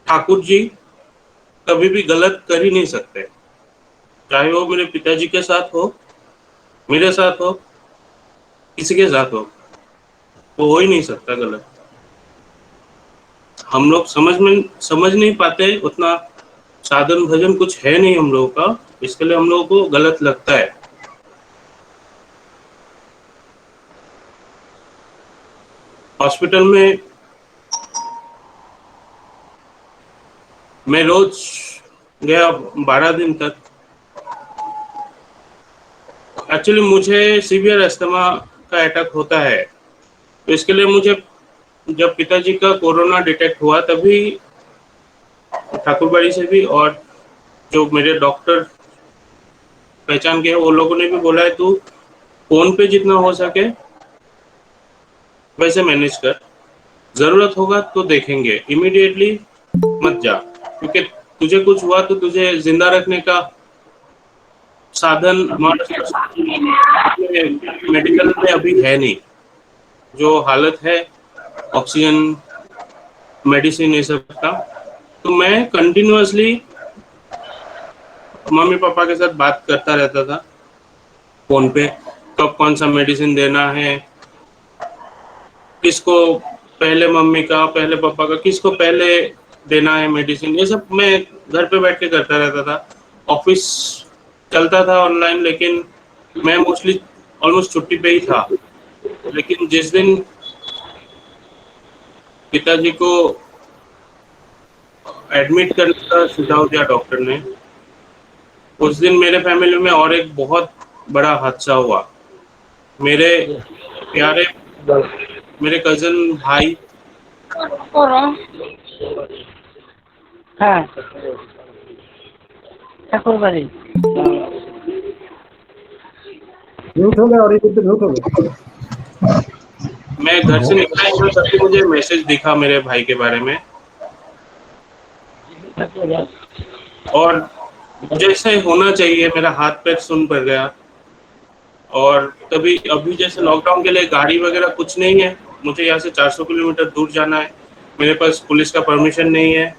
ठाकुर जी कभी भी गलत कर ही नहीं सकते, चाहे वो मेरे पिताजी के साथ हो, मेरे साथ हो, किसी के साथ हो ही नहीं सकता गलत। हम लोग समझ नहीं पाते, उतना साधन भजन कुछ है नहीं हम लोगों का, इसके लिए हम लोगों को गलत लगता है। हॉस्पिटल में मैं रोज गया 12 दिन तक। एक्चुअली मुझे सीवियर अस्थमा का अटैक होता है, तो इसके लिए मुझे जब पिताजी का कोरोना डिटेक्ट हुआ तभी ठाकुरबाड़ी से भी और जो मेरे डॉक्टर पहचान के हैं वो लोगों ने भी बोला है तू फोन पे जितना हो सके वैसे मैनेज कर, जरूरत होगा तो देखेंगे, इमीडिएटली मत जा, क्योंकि तुझे कुछ हुआ तो तुझे जिंदा रखने का साधन मेडिकल में अभी है नहीं। जो हालत है ऑक्सीजन, मेडिसिन, ये सब का, तो मैं कंटिन्यूअसली मम्मी पापा के साथ बात करता रहता था फोन पे, कब कौन सा मेडिसिन देना है, किसको पहले मम्मी का, पहले पापा का, किसको पहले देना है मेडिसिन, ये सब मैं घर पे बैठ के करता रहता था। ऑफिस चलता था ऑनलाइन, लेकिन मैं मोस्टली ऑलमोस्ट छुट्टी पे ही था। लेकिन जिस दिन पिताजी को एडमिट करने का सुझाव दिया डॉक्टर ने, उस दिन मेरे फैमिली में और एक बहुत बड़ा हादसा हुआ। मेरे प्यारे मेरे कजन भाई হ্যাঁ ঠাকুরবাড়ি मैं घर से निकला ही था तभी मुझे मैसेज दिखा मेरे भाई के बारे में, और जैसे होना चाहिए मेरा हाथ पैर सुन पड़ गया। और तभी अभी जैसे लॉकडाउन के लिए गाड़ी वगैरह कुछ नहीं है, मुझे यहाँ से 400 किलोमीटर दूर जाना है, मेरे पास पुलिस का परमिशन नहीं है,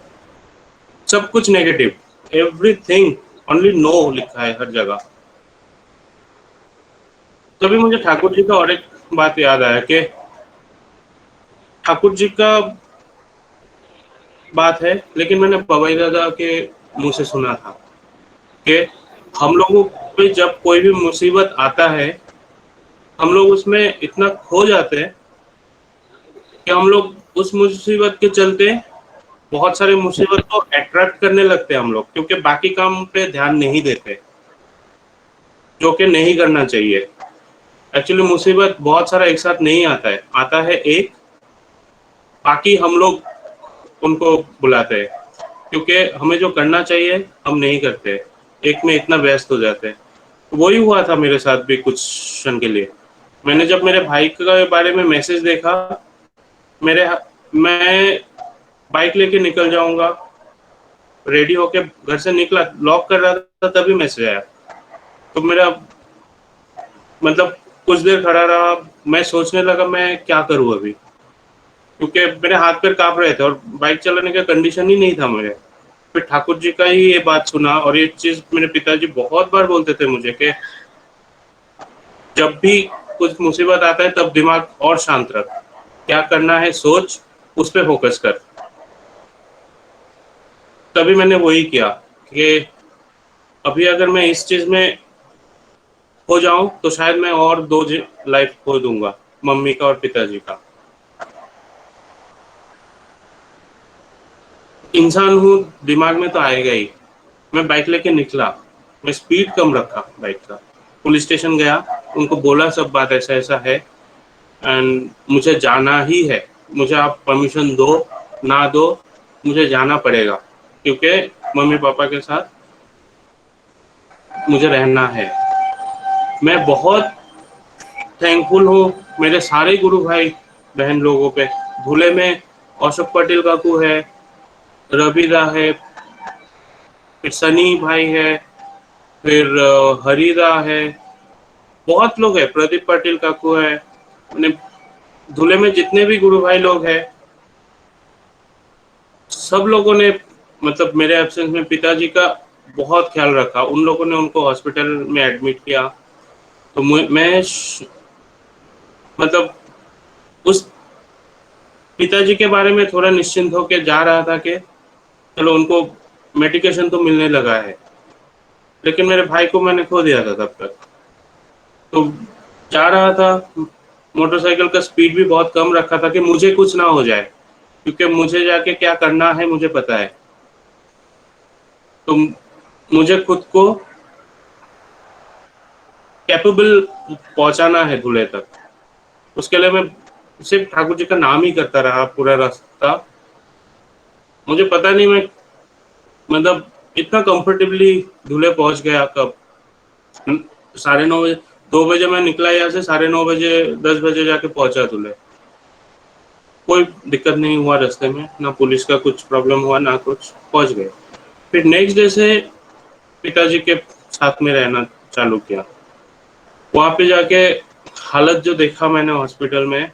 सब कुछ नेगेटिव, एवरीथिंग ओनली नो लिखा है हर जगह। तभी मुझे ठाकुर जी का और एक बात याद आया कि ठाकुर जी का बात है, लेकिन मैंने पवई दादा के मुंह से सुना था कि हम लोगों पे जब कोई भी मुसीबत आता है, हम लोग उसमें इतना खो जाते हैं कि हम लोग उस मुसीबत के चलते बहुत सारे मुसीबत को अट्रैक्ट करने लगते हैं हम लोग, क्योंकि बाकी काम पे ध्यान नहीं देते, जो कि नहीं करना चाहिए। एक्चुअली मुसीबत बहुत सारा एक साथ नहीं आता है, आता है एक, बाकी हम लोग उनको बुलाते हैं, क्योंकि हमें जो करना चाहिए हम नहीं करते, एक में इतना व्यस्त हो जाते हैं। वही हुआ था मेरे साथ भी कुछ क्षण के लिए। मैंने जब मेरे भाई के बारे में मैसेज देखा, मैं बाइक लेके निकल जाऊंगा, रेडी होके घर से निकला, लॉक कर रहा था, तभी मैसेज आया। तो मेरा मतलब कुछ देर खड़ा रहा, मैं सोचने लगा मैं क्या करूं अभी, क्योंकि मेरे हाथ पैर कांप रहे थे और बाइक चलाने का कंडीशन ही नहीं था मेरे। फिर ठाकुर जी का ही ये बात सुना, और ये चीज मेरे पिताजी बहुत बार बोलते थे मुझे कि जब भी कुछ मुसीबत आता है तब दिमाग और शांत रख, क्या करना है सोच, उस पर फोकस कर। तभी मैंने वही किया कि अभी अगर मैं इस चीज में हो जाऊं तो शायद मैं और 2 लाइफ खो दूंगा, मम्मी का और पिताजी का। इंसान हूँ, दिमाग में तो आएगा ही। मैं बाइक लेके निकला, मैं स्पीड कम रखा बाइक का, पुलिस स्टेशन गया, उनको बोला सब बात ऐसा ऐसा है एंड मुझे जाना ही है, मुझे आप परमिशन दो ना दो, मुझे जाना पड़ेगा क्योंकि मम्मी पापा के साथ मुझे रहना है। मैं बहुत थैंकफुल हूँ मेरे सारे गुरु भाई बहन लोगों पे। धुले में अशोक पटेल काकू है, रविदा है, फिर सनी भाई है, फिर हरिदा है, बहुत लोग हैं, प्रदीप पाटिल काकू है, मैंने धुले में जितने भी गुरु भाई लोग हैं सब लोगों ने मतलब मेरे एब्सेंस में पिताजी का बहुत ख्याल रखा। उन लोगों ने उनको हॉस्पिटल में एडमिट किया तो मैं मतलब उस पिताजी के बारे में थोड़ा निश्चिंत होकर जा रहा था कि चलो उनको मेडिकेशन तो मिलने लगा है, लेकिन मेरे भाई को मैंने खो दिया था तब तक। तो जा रहा था, मोटरसाइकिल का स्पीड भी बहुत कम रखा था कि मुझे कुछ ना हो जाए, क्योंकि मुझे जाके क्या करना है मुझे पता है। तो मुझे खुद को कैपेबल पहुंचाना है धुले तक, उसके लिए मैं सिर्फ ठाकुर जी का नाम ही करता रहा पूरा रास्ता। मुझे पता नहीं मैं मतलब इतना कंफर्टेबली धुले पहुंच गया कब। 9:30 बजे, 2 बजे मैं निकला यहाँ से, 9:30 बजे 10 बजे जाके पहुंचा धुले। कोई दिक्कत नहीं हुआ रास्ते में, ना पुलिस का कुछ प्रॉब्लम हुआ ना कुछ, पहुंच गए। फिर नेक्स्ट डे से पिताजी के साथ में रहना चालू किया। वहां पे जाके हालत जो देखा मैंने हॉस्पिटल में,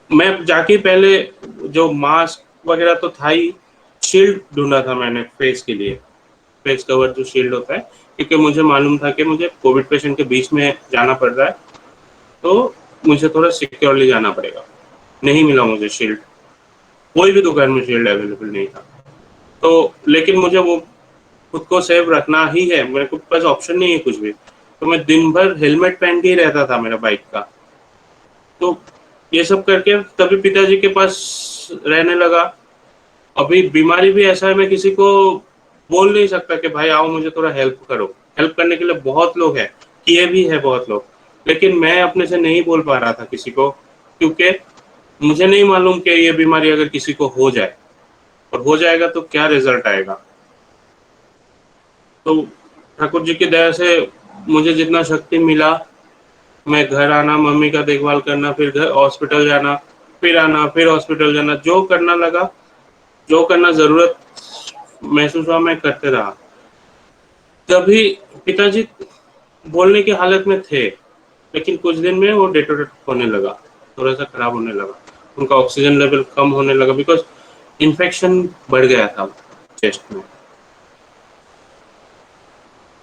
मैं जाके पहले जो मास्क वगैरह तो था ही, शील्ड ढूंढा था मैंने फेस के लिए, फेस कवर जो शील्ड होता है, क्योंकि मुझे मालूम था कि मुझे कोविड पेशेंट के बीच में जाना पड़ रहा है तो मुझे थोड़ा सिक्योरली जाना पड़ेगा। नहीं मिला मुझे शील्ड, कोई भी दुकान में शील्ड अवेलेबल नहीं था। तो लेकिन मुझे वो खुद को सेफ रखना ही है, मेरे को पास ऑप्शन नहीं है कुछ भी। तो मैं दिन भर हेलमेट पहन के ही रहता था मेरा बाइक का। तो ये सब करके तभी पिताजी के पास रहने लगा। अभी बीमारी भी ऐसा है, मैं किसी को बोल नहीं सकता कि भाई आओ मुझे थोड़ा हेल्प करो। हेल्प करने के लिए बहुत लोग हैं, किए भी है बहुत लोग, लेकिन मैं अपने से नहीं बोल पा रहा था किसी को, क्योंकि मुझे नहीं मालूम कि ये बीमारी अगर किसी को हो जाए और हो जाएगा तो क्या रिजल्ट आएगा। तो ठाकुर जी की दया से मुझे जितना शक्ति मिला, मैं घर आना, मम्मी का देखभाल करना, फिर घर हॉस्पिटल जाना, फिर आना, फिर हॉस्पिटल जाना, जो करना लगा, जो करना जरूरत महसूस हुआ मैं करते रहा। तभी पिताजी बोलने की हालत में थे, लेकिन कुछ दिन में वो डेटोरेट होने लगा, थोड़ा सा खराब होने लगा, उनका ऑक्सीजन लेवल कम होने लगा, बिकॉज इन्फेक्शन बढ़ गया था चेस्ट में।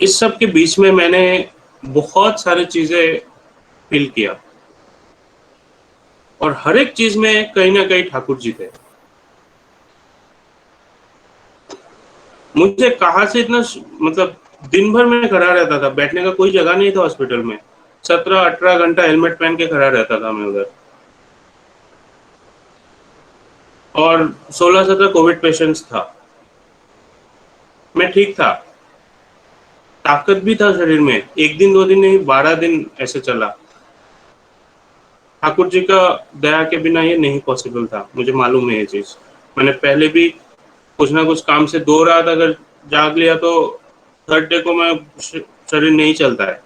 इस सब के बीच में मैंने बहुत सारी चीजें फील किया और हर एक चीज में कहीं ना कहीं ठाकुर जी थे। मुझे कहाँ से इतना मतलब दिन भर में खड़ा रहता था, बैठने का कोई जगह नहीं था हॉस्पिटल में। 17-18 घंटा हेलमेट पहन के खड़ा रहता था मैं उधर, और 16-17 कोविड पेशेंट्स था। मैं ठीक था, ताकत भी था शरीर में, 1 दिन 2 दिन नहीं 12 दिन ऐसे चला। ठाकुर जी का दया के बिना ये नहीं पॉसिबल था, मुझे मालूम है ये चीज। मैंने पहले भी कुछ ना कुछ काम से दो रात अगर जाग लिया तो थर्ड डे को मैं शरीर नहीं चलता है।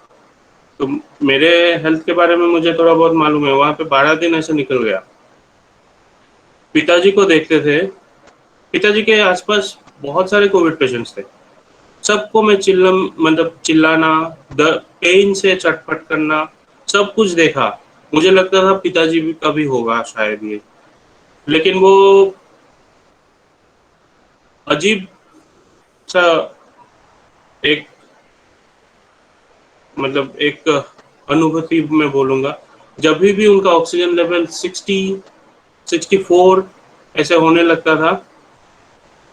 तो मेरे हेल्थ के बारे में मुझे थोड़ा बहुत मालूम है। वहां पे 12 दिन ऐसे निकल गया। पिताजी को देखते थे, पिताजी के आसपास बहुत सारे कोविड पेशेंट्स थे, सबको मैं चिल्लाना, पेन से चटपट करना, सब कुछ देखा। मुझे लगता था पिताजी भी कभी होगा शायद ये, लेकिन वो अजीब सा एक मतलब एक अनुभूति मैं बोलूंगा। जब भी उनका ऑक्सीजन लेवल 60-64 ऐसे होने लगता था,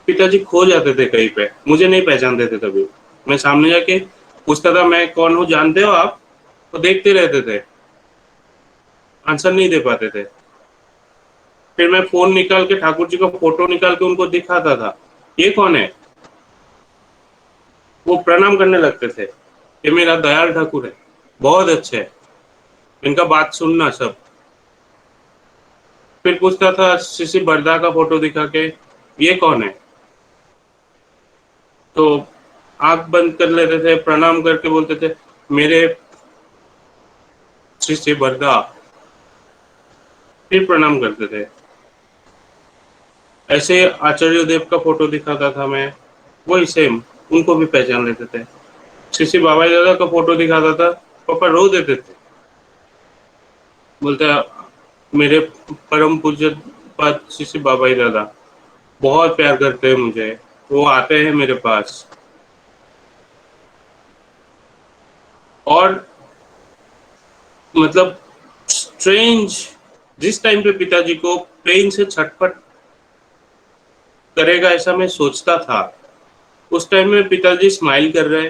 पिताजी खो जाते थे कहीं पे, मुझे नहीं पहचानते थे। तभी मैं सामने जाके पूछता था मैं कौन हूँ, जानते हो आप? तो देखते रहते थे, आंसर नहीं दे पाते थे। फिर मैं फोन निकाल के ठाकुर जी का फोटो निकाल के उनको दिखाता था, ये कौन है? वो प्रणाम करने लगते थे। ये मेरा दयाल ठाकुर है, बहुत अच्छे है, इनका बात सुनना सब। फिर पूछता था सीसी बरदा का फोटो दिखा के, ये कौन है? तो आंख बंद कर लेते थे, प्रणाम करके बोलते थे मेरे सीसी बरदा, फिर प्रणाम करते थे। ऐसे आचार्य देव का फोटो दिखाता था मैं, वही सेम, उनको भी पहचान लेते थे। सीसी बाबा दादा का फोटो दिखाता था, पापा रो देते थे, बोलते मेरे परम पूज्य पाद सीसी बाबा दादा बहुत प्यार करते हैं मुझे, वो आते हैं मेरे पास। और मतलब स्ट्रेंज, जिस टाइम पे पिताजी को पेन से छटपट करेगा ऐसा मैं सोचता था, उस टाइम में पिताजी स्माइल कर रहे,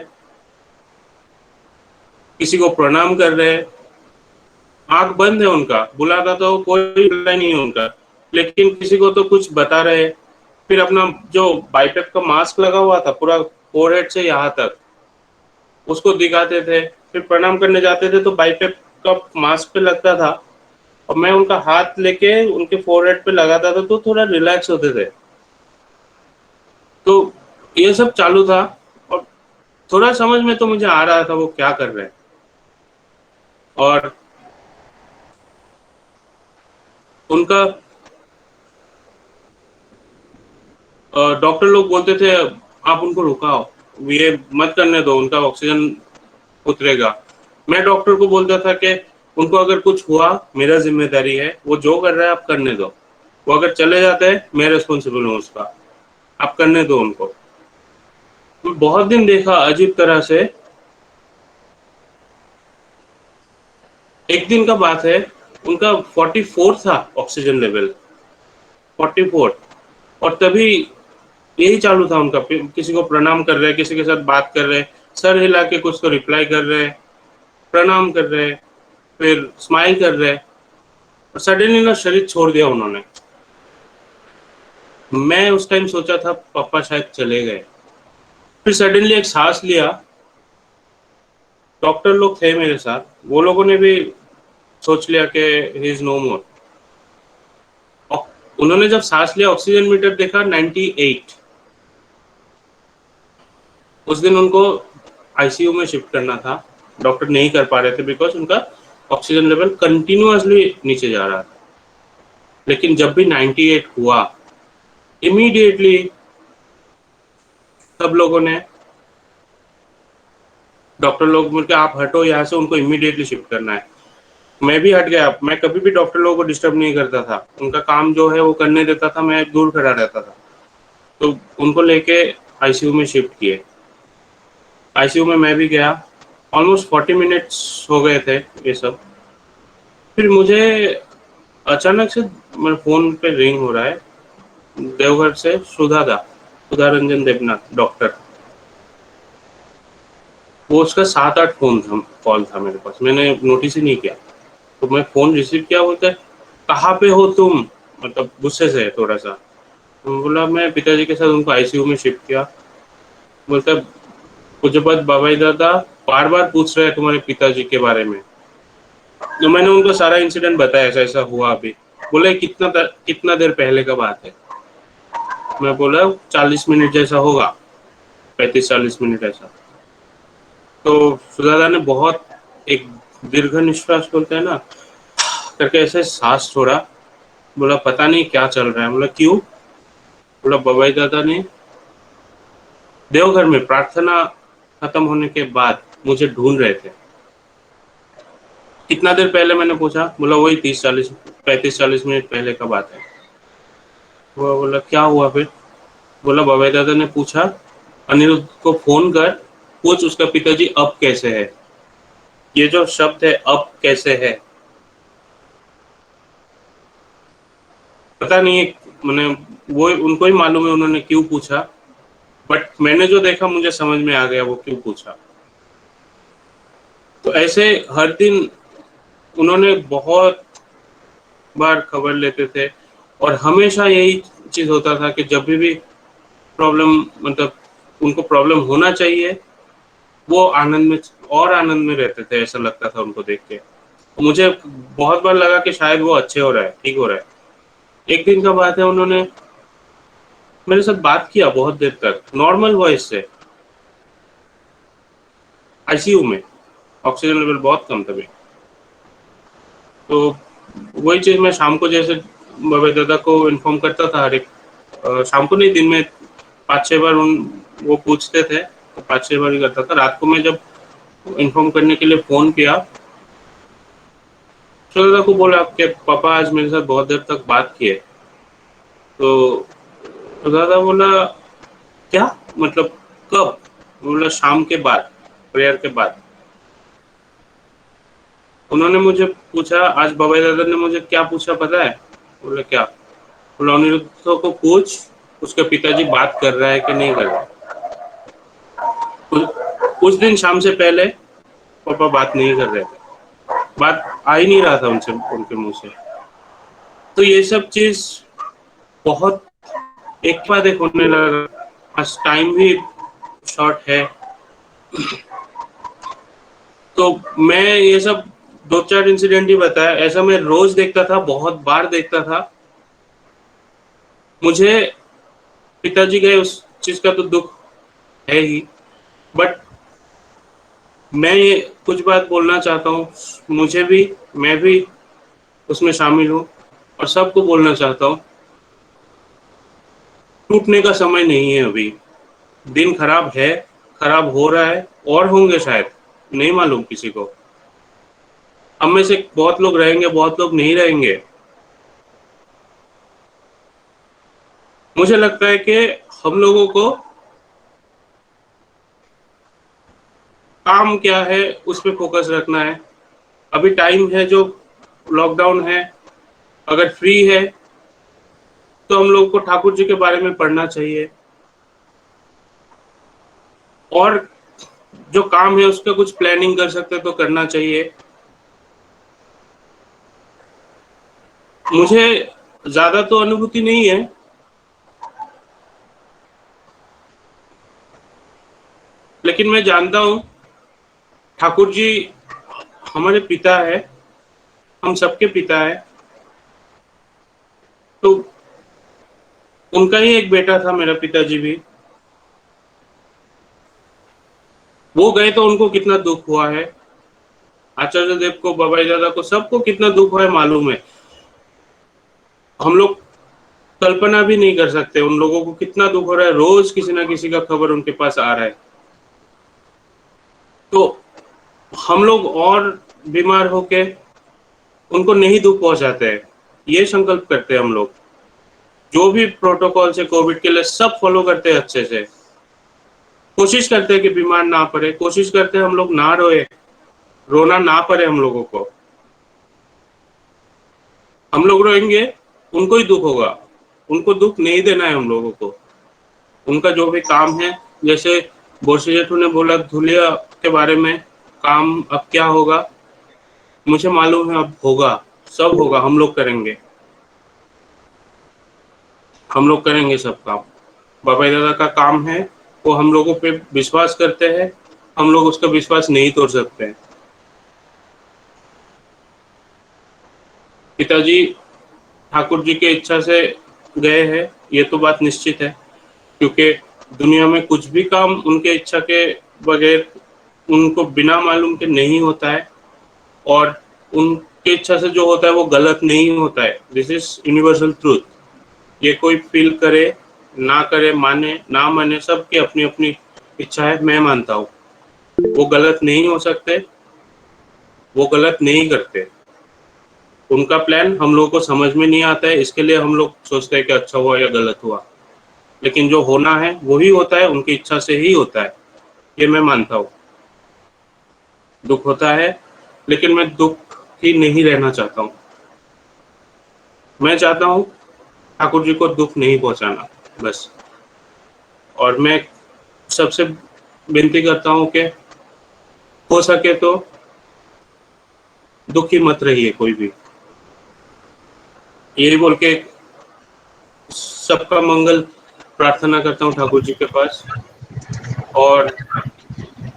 किसी को प्रणाम कर रहे, आंख बंद है उनका, बुलाता तो कोई रिप्लाई नहीं है उनका, लेकिन किसी को तो कुछ बता रहे। फिर अपना जो बाइपेप का मास्क लगा हुआ था पूरा फोरहेड से यहाँ तक, उसको दिखाते थे। फिर प्रणाम करने जाते थे तो बाइपेप का मास्क पे लगता था और मैं उनका हाथ लेके उनके फोरहेड पे लगाता था तो थोड़ा रिलैक्स होते थे। तो ये सब चालू था और थोड़ा समझ में तो मुझे आ रहा था वो क्या कर रहे हैं। और उनका डॉक्टर लोग बोलते थे आप उनको रुकाओ, ये मत करने दो, उनका ऑक्सीजन उतरेगा। मैं डॉक्टर को बोलता था कि उनको अगर कुछ हुआ मेरा जिम्मेदारी है, वो जो कर रहा है आप करने दो, वो अगर चले जाते हैं मैं रिस्पॉन्सिबल हूँ उसका, आप करने दो उनको। बहुत दिन देखा अजीब तरह से। एक दिन का बात है, उनका 44 था ऑक्सीजन लेवल, 44, और तभी यही चालू था उनका, किसी को प्रणाम कर रहे, किसी के साथ बात कर रहे, सर हिला के कुछ को रिप्लाई कर रहे, प्रणाम कर रहे, फिर स्माइल कर रहे, और सडनली ना शरीर छोड़ दिया उन्होंने। मैं उस टाइम सोचा था पापा शायद चले गए। फिर सडनली एक सांस लिया, डॉक्टर लोग थे मेरे साथ, वो लोगों ने भी सोच लिया कि ही इज नो मोर। उन्होंने जब सांस लिया ऑक्सीजन मीटर देखा 98। उस दिन उनको आईसीयू में शिफ्ट करना था, डॉक्टर नहीं कर पा रहे थे बिकॉज उनका ऑक्सीजन लेवल कंटिन्यूअसली नीचे जा रहा था। लेकिन जब भी 98 हुआ, इमीडिएटली सब लोगों ने, डॉक्टर लोग बोलते आप हटो यहाँ से, उनको इमीडिएटली शिफ्ट करना है। मैं भी हट गया, मैं कभी भी डॉक्टर लोगों को डिस्टर्ब नहीं करता था, उनका काम जो है वो करने देता था, मैं दूर खड़ा रहता था। तो उनको लेके आईसीयू में शिफ्ट किए। आईसीयू में मैं भी गया, ऑलमोस्ट 40 मिनट्स हो गए थे ये सब। फिर मुझे अचानक से मेरे फोन पे रिंग हो रहा है, देवघर से सुधा रंजन देवनाथ डॉक्टर, वो उसका 7-8 कॉल था मेरे पास, मैंने नोटिस ही नहीं किया। तो मैं फोन रिसीव किया, बोलते कहाँ पे हो तुम, मतलब गुस्से से थोड़ा सा। तो बोला मैं पिताजी के साथ उनको आईसीयू में शिफ्ट किया। बोलता पूज्यपाद बाबा दादा बार बार पूछ रहे हैं तुम्हारे पिताजी के बारे में। तो मैंने उनको सारा इंसिडेंट बताया, ऐसा ऐसा हुआ अभी। बोले कितना देर पहले का बात है? मैं बोला 40 मिनट जैसा होगा, 35-40 मिनट ऐसा। तो सुधादा ने बहुत एक दीर्घ निश्वास बोलते हैं ना करके ऐसे सांस छोड़ा, बोला पता नहीं क्या चल रहा है। बोला क्यों? बोला बाबा दादा ने देवघर में प्रार्थना खत्म होने के बाद मुझे ढूंढ रहे थे। कितना देर पहले मैंने पूछा? बोला वही 35-40 मिनट पहले का बात है। वो बोला क्या हुआ फिर? बोला बाबा दादा ने पूछा अनिरुद्ध को फोन कर पूछ उसका पिताजी अब कैसे है। ये जो शब्द है अब कैसे है, पता नहीं, मैंने वो उनको ही मालूम है उन्होंने क्यों पूछा, बट मैंने जो देखा मुझे समझ में आ गया वो क्यों पूछा। तो ऐसे हर दिन उन्होंने बहुत बार खबर लेते थे और हमेशा यही चीज होता था कि जब भी प्रॉब्लम, मतलब उनको प्रॉब्लम होना चाहिए वो आनंद में रहते थे, ऐसा लगता था उनको देख के। मुझे बहुत बार लगा कि शायद वो अच्छे हो रहा है, ठीक हो रहा है। एक दिन का बात है, उन्होंने मेरे साथ बात किया बहुत देर तक नॉर्मल वॉइस से, आईसीयू में, ऑक्सीजन लेवल बहुत कम था। तो वही चीज मैं शाम को जैसे बाबा दादा को इन्फॉर्म करता था हर एक, शाम को नहीं, दिन में 5-6 बार वो पूछते थे तो 5-6 बार ही करता था। रात को मैं जब इन्फॉर्म करने के लिए फोन किया तो दादा को बोला कि पापा आज मेरे साथ बहुत देर तक बात किए। तो दादा बोला क्या मतलब, कब? बोला शाम के बाद, प्रेयर के बाद। उन्होंने मुझे पूछा, आज बाबा दादा ने मुझे क्या पूछा पता है? बोले क्या? बोला अनिरुद्ध को पूछ उसके पिताजी बात कर रहा है कि नहीं कर रहा। उस दिन शाम से पहले पापा बात नहीं कर रहे थे, बात आ ही नहीं रहा था उनके मुंह से। तो ये सब चीज बहुत एक बाद एक होने लगा। आज टाइम भी शॉर्ट है, तो मैं ये सब 2-4 इंसिडेंट ही बताया, ऐसा मैं रोज देखता था, बहुत बार देखता था। मुझे पिताजी गए उस चीज का तो दुख है ही, बट मैं ये कुछ बात बोलना चाहता हूँ, मैं भी उसमें शामिल हूँ और सबको बोलना चाहता हूँ, टूटने का समय नहीं है अभी। दिन खराब है, खराब हो रहा है और होंगे शायद, नहीं मालूम किसी को। हम में से बहुत लोग रहेंगे, बहुत लोग नहीं रहेंगे। मुझे लगता है कि हम लोगों को काम क्या है उस पर फोकस रखना है। अभी टाइम है, जो लॉकडाउन है, अगर फ्री है तो हम लोगों को ठाकुर जी के बारे में पढ़ना चाहिए, और जो काम है उसका कुछ प्लानिंग कर सकते तो करना चाहिए। मुझे ज्यादा तो अनुभूति नहीं है, लेकिन मैं जानता हूं ठाकुर जी हमारे पिता है, हम सबके पिता है। तो उनका ही एक बेटा था मेरा पिताजी भी, वो गए तो उनको कितना दुख हुआ है। आचार्य देव को, बाबा दादा को, सबको कितना दुख हुआ है मालूम है। हम लोग कल्पना भी नहीं कर सकते उन लोगों को कितना दुख हो रहा है। रोज किसी ना किसी का खबर उनके पास आ रहा है। तो हम लोग और बीमार होके उनको नहीं दुख पहुंचाते हैं, ये संकल्प करते हैं हम लोग। जो भी प्रोटोकॉल है कोविड के लिए सब फॉलो करते हैं अच्छे से, कोशिश करते हैं कि बीमार ना पड़े, कोशिश करते हैं हम लोग ना रोए, रोना ना पड़े हम लोगों को। हम लोग रोएंगे उनको ही दुख होगा, उनको दुख नहीं देना है हम लोगों को। उनका जो भी काम है, जैसे बोरसे जेठू ने बोला धुलिया के बारे में, काम अब क्या होगा मुझे मालूम है, अब होगा, सब होगा, हम लोग करेंगे, हम लोग करेंगे सब काम। बाबा दादा का काम है, वो हम लोगों पे विश्वास करते हैं, हम लोग उसका विश्वास नहीं तोड़ सकते हैं। पिताजी ठाकुर जी के इच्छा से गए हैं, ये तो बात निश्चित है, क्योंकि दुनिया में कुछ भी काम उनके इच्छा के बगैर, उनको बिना मालूम के नहीं होता है, और उनके इच्छा से जो होता है वो गलत नहीं होता है। This is universal truth. ये कोई फील करे ना करे, माने ना माने, सबकी अपनी अपनी इच्छा है। मैं मानता हूँ वो गलत नहीं हो सकते, वो गलत नहीं करते। उनका प्लान हम लोगों को समझ में नहीं आता है, इसके लिए हम लोग सोचते हैं कि अच्छा हुआ या गलत हुआ, लेकिन जो होना है वही होता है, उनकी इच्छा से ही होता है, ये मैं मानता हूँ। दुख होता है, लेकिन मैं दुख ही नहीं रहना चाहता हूँ। मैं चाहता हूँ ठाकुर जी को दुख नहीं पहुंचाना, बस। और मैं सबसे विनती करता हूँ कि हो सके तो दुखी मत रहिए कोई भी, यही बोल के सबका मंगल प्रार्थना करता हूँ ठाकुर जी के पास। और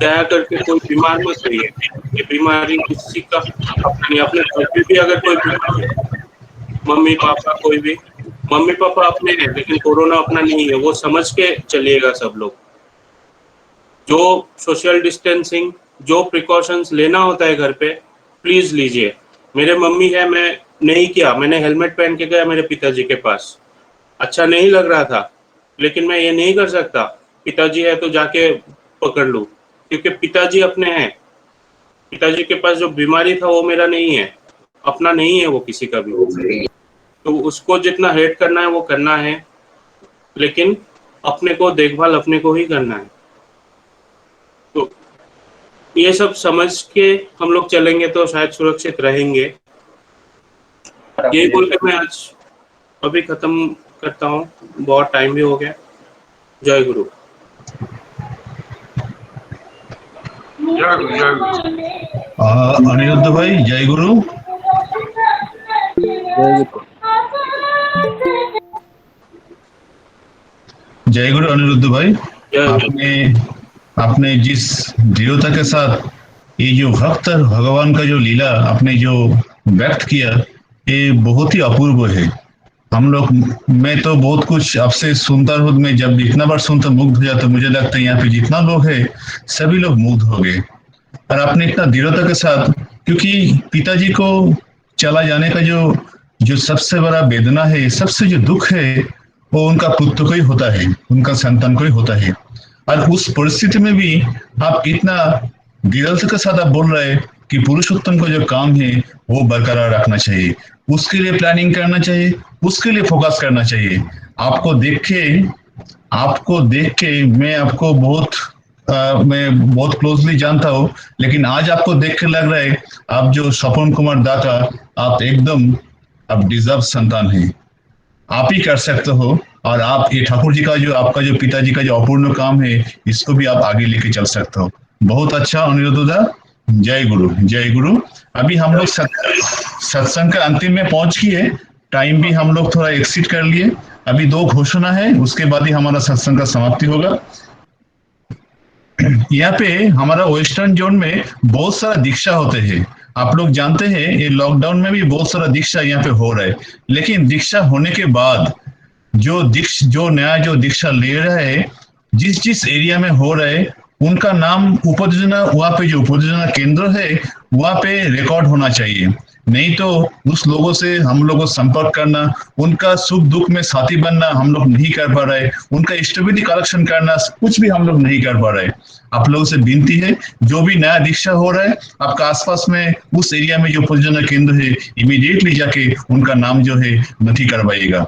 दया करके कोई बीमार मत रहिए। ये बीमारी किसी का अपना नहीं। अपने घर पे भी अगर कोई बीमार है, मम्मी पापा कोई भी, मम्मी पापा अपने हैं लेकिन कोरोना अपना नहीं है, वो समझ के चलिएगा सब लोग। जो सोशल डिस्टेंसिंग, जो प्रिकॉशंस लेना होता है घर पे, प्लीज लीजिए। मेरे मम्मी है, मैं नहीं किया, मैंने हेलमेट पहन के गया मेरे पिताजी के पास, अच्छा नहीं लग रहा था, लेकिन मैं ये नहीं कर सकता, पिताजी है तो जाके पकड़ लूं, क्योंकि पिताजी अपने हैं। पिताजी के पास जो बीमारी था वो मेरा नहीं है, अपना नहीं है वो किसी का भी। तो उसको जितना हेट करना है वो करना है, लेकिन अपने को देखभाल अपने को ही करना है। तो ये सब समझ के हम लोग चलेंगे तो शायद सुरक्षित रहेंगे। यही बोल के मैं आज अभी खत्म करता हूँ, बहुत टाइम भी हो गया। जय गुरु। अनिरुद्ध भाई, जय गुरु। जय गुरु अनिरुद्ध भाई। आपने जिस दृढ़ता के साथ ये जो भक्त भगवान का जो लीला आपने जो व्यक्त किया, ये बहुत ही अपूर्व है। हम लोग, मैं तो बहुत कुछ आपसे सुनता हूँ, मैं जब जितना बार सुनता मुग्ध हो जाता, मुझे लगता है यहाँ पे जितना लोग है सभी लोग मुग्ध हो गए। और आपने इतना दृढ़ता के साथ, क्योंकि पिताजी को चला जाने का जो सबसे बड़ा वेदना है, सबसे जो दुख है, वो उनका पुत्र को ही होता है, उनका संतान को ही होता है। और उस परिस्थिति में भी आप इतना दृढ़ता के साथ आप बोल रहे हैं कि पुरुषोत्तम का जो काम है वो बरकरार रखना चाहिए, उसके लिए प्लानिंग करना चाहिए, उसके लिए फोकस करना चाहिए। आपको देख के मैं आपको मैं बहुत क्लोजली जानता हूँ, लेकिन आज आपको देख के लग रहा है आप जो स्वपन कुमार दा का आप एकदम आप डिजर्व संतान हैं, आप ही कर सकते हो। और आप ये ठाकुर जी का जो आपका जो पिताजी का जो अपूर्ण काम है, इसको भी आप आगे लेके चल सकते हो। बहुत अच्छा अनिरुद्ध दा, जय गुरु जय गुरु। अभी हम लोग सत्संग का अंतिम में पहुंच गए, टाइम भी हम लोग थोड़ा एक्सीड कर लिए। अभी 2 घोषणा है, उसके बाद ही हमारा सत्संग का समाप्ति होगा। यहाँ पे हमारा वेस्टर्न जोन में बहुत सारा दीक्षा होते हैं। आप लोग जानते हैं ये लॉकडाउन में भी बहुत सारा दीक्षा यहाँ पे हो रहा है, लेकिन दीक्षा होने के बाद जो नया दीक्षा ले रहा है, जिस एरिया में हो रहा है, उनका नाम उपयोजना, वहाँ पे जो उपयोजना केंद्र है वहाँ पे रिकॉर्ड होना चाहिए। नहीं तो उस लोगों से हम लोगों को संपर्क करना, उनका सुख दुख में साथी बनना हम लोग नहीं कर पा रहे, उनका स्टेबिलिटी कलेक्शन करना कुछ भी हम लोग नहीं कर पा रहे। आप लोगों से विनती है, जो भी नया दीक्षा हो रहा है आपका आसपास में उस एरिया में जो उपयोजना केंद्र है, इमीडिएटली जाके उनका नाम जो है नथी करवाइएगा।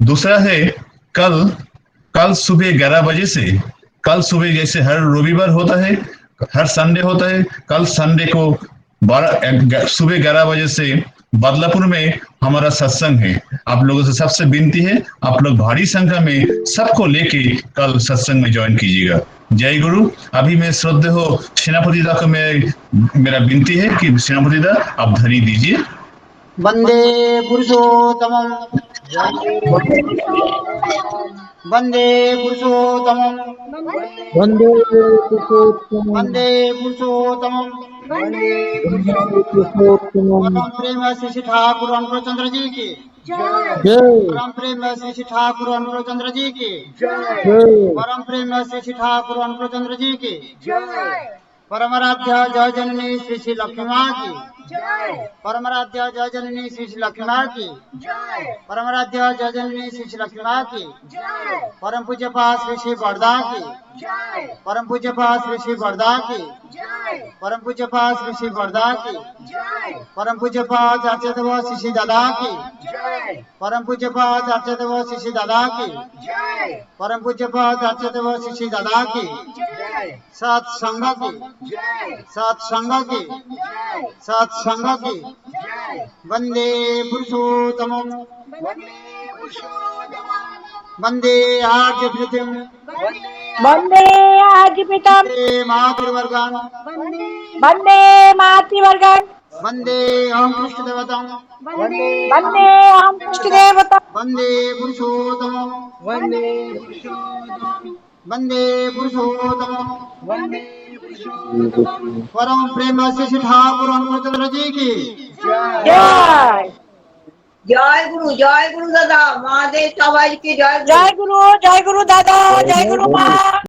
दूसरा है, कल सुबह 11 बजे से, कल सुबह जैसे हर रविवार होता है, हर संडे होता है, कल संडे को सुबह 11 बजे से बदलापुर में हमारा सत्संग है। आप लोगों से सबसे विनती है, आप लोग भारी संख्या में सबको लेके कल सत्संग में ज्वाइन कीजिएगा। जय गुरु। अभी मैं श्रद्धेय हो सेनापति दा को मेरा विनती है कि सेनापति दा आप ध्वनि दीजिए। वंदे पुरुषोत्तमं वंदे पुरुषोत्तमं वंदे पुरुषोत्तमं वंदे पुरुषोत्तमं परम प्रेम श्री ठाकुर अनुकूलचंद्र जी की जय। परम प्रेम श्री ठाकुर अनुकूलचंद्र जी की जय। परम प्रेम श्री ठाकुर अनुकूलचंद्र जी की परमराध्या जय जननी श्री श्री लक्ष्मी माँ की परमराध्या जय जननी श्री श्री लक्ष्मी माँ की परमराध्या जय जननी श्री श्री लक्ष्मी माँ की परम पूज्य पास श्री श्री बरदा की परम पूज्य पास श्री श्री बरदा की परम पूज्य पास श्री श्री बरदा की परम पूज्य पास आचार्य देव श्री श्री दादा की परम पूज्य पास आचार्य देव श्री श्री दादा की परम पूज्य पास आचार्य देव श्री श्री दादा की सात संघ की सात संघ की सात संघ की वंदे पुरुषोत्तमं वंदे आर्य पृथ्वीं वंदे आदिपितम वंदे मातृवर्गान् वंदे मातृवर्गान् वंदे अहं कृष्ण देवतां वंदे अहं कृष्ण देवता वंदे पुरुषोत्तमं वंदे पुरुषोत्तम परम प्रेम श्री श्री ठाकुर हनुमंत जी की जय जय गुरु दादा महादेव सबाई की जय जय गुरु दादा जय गुरु माँ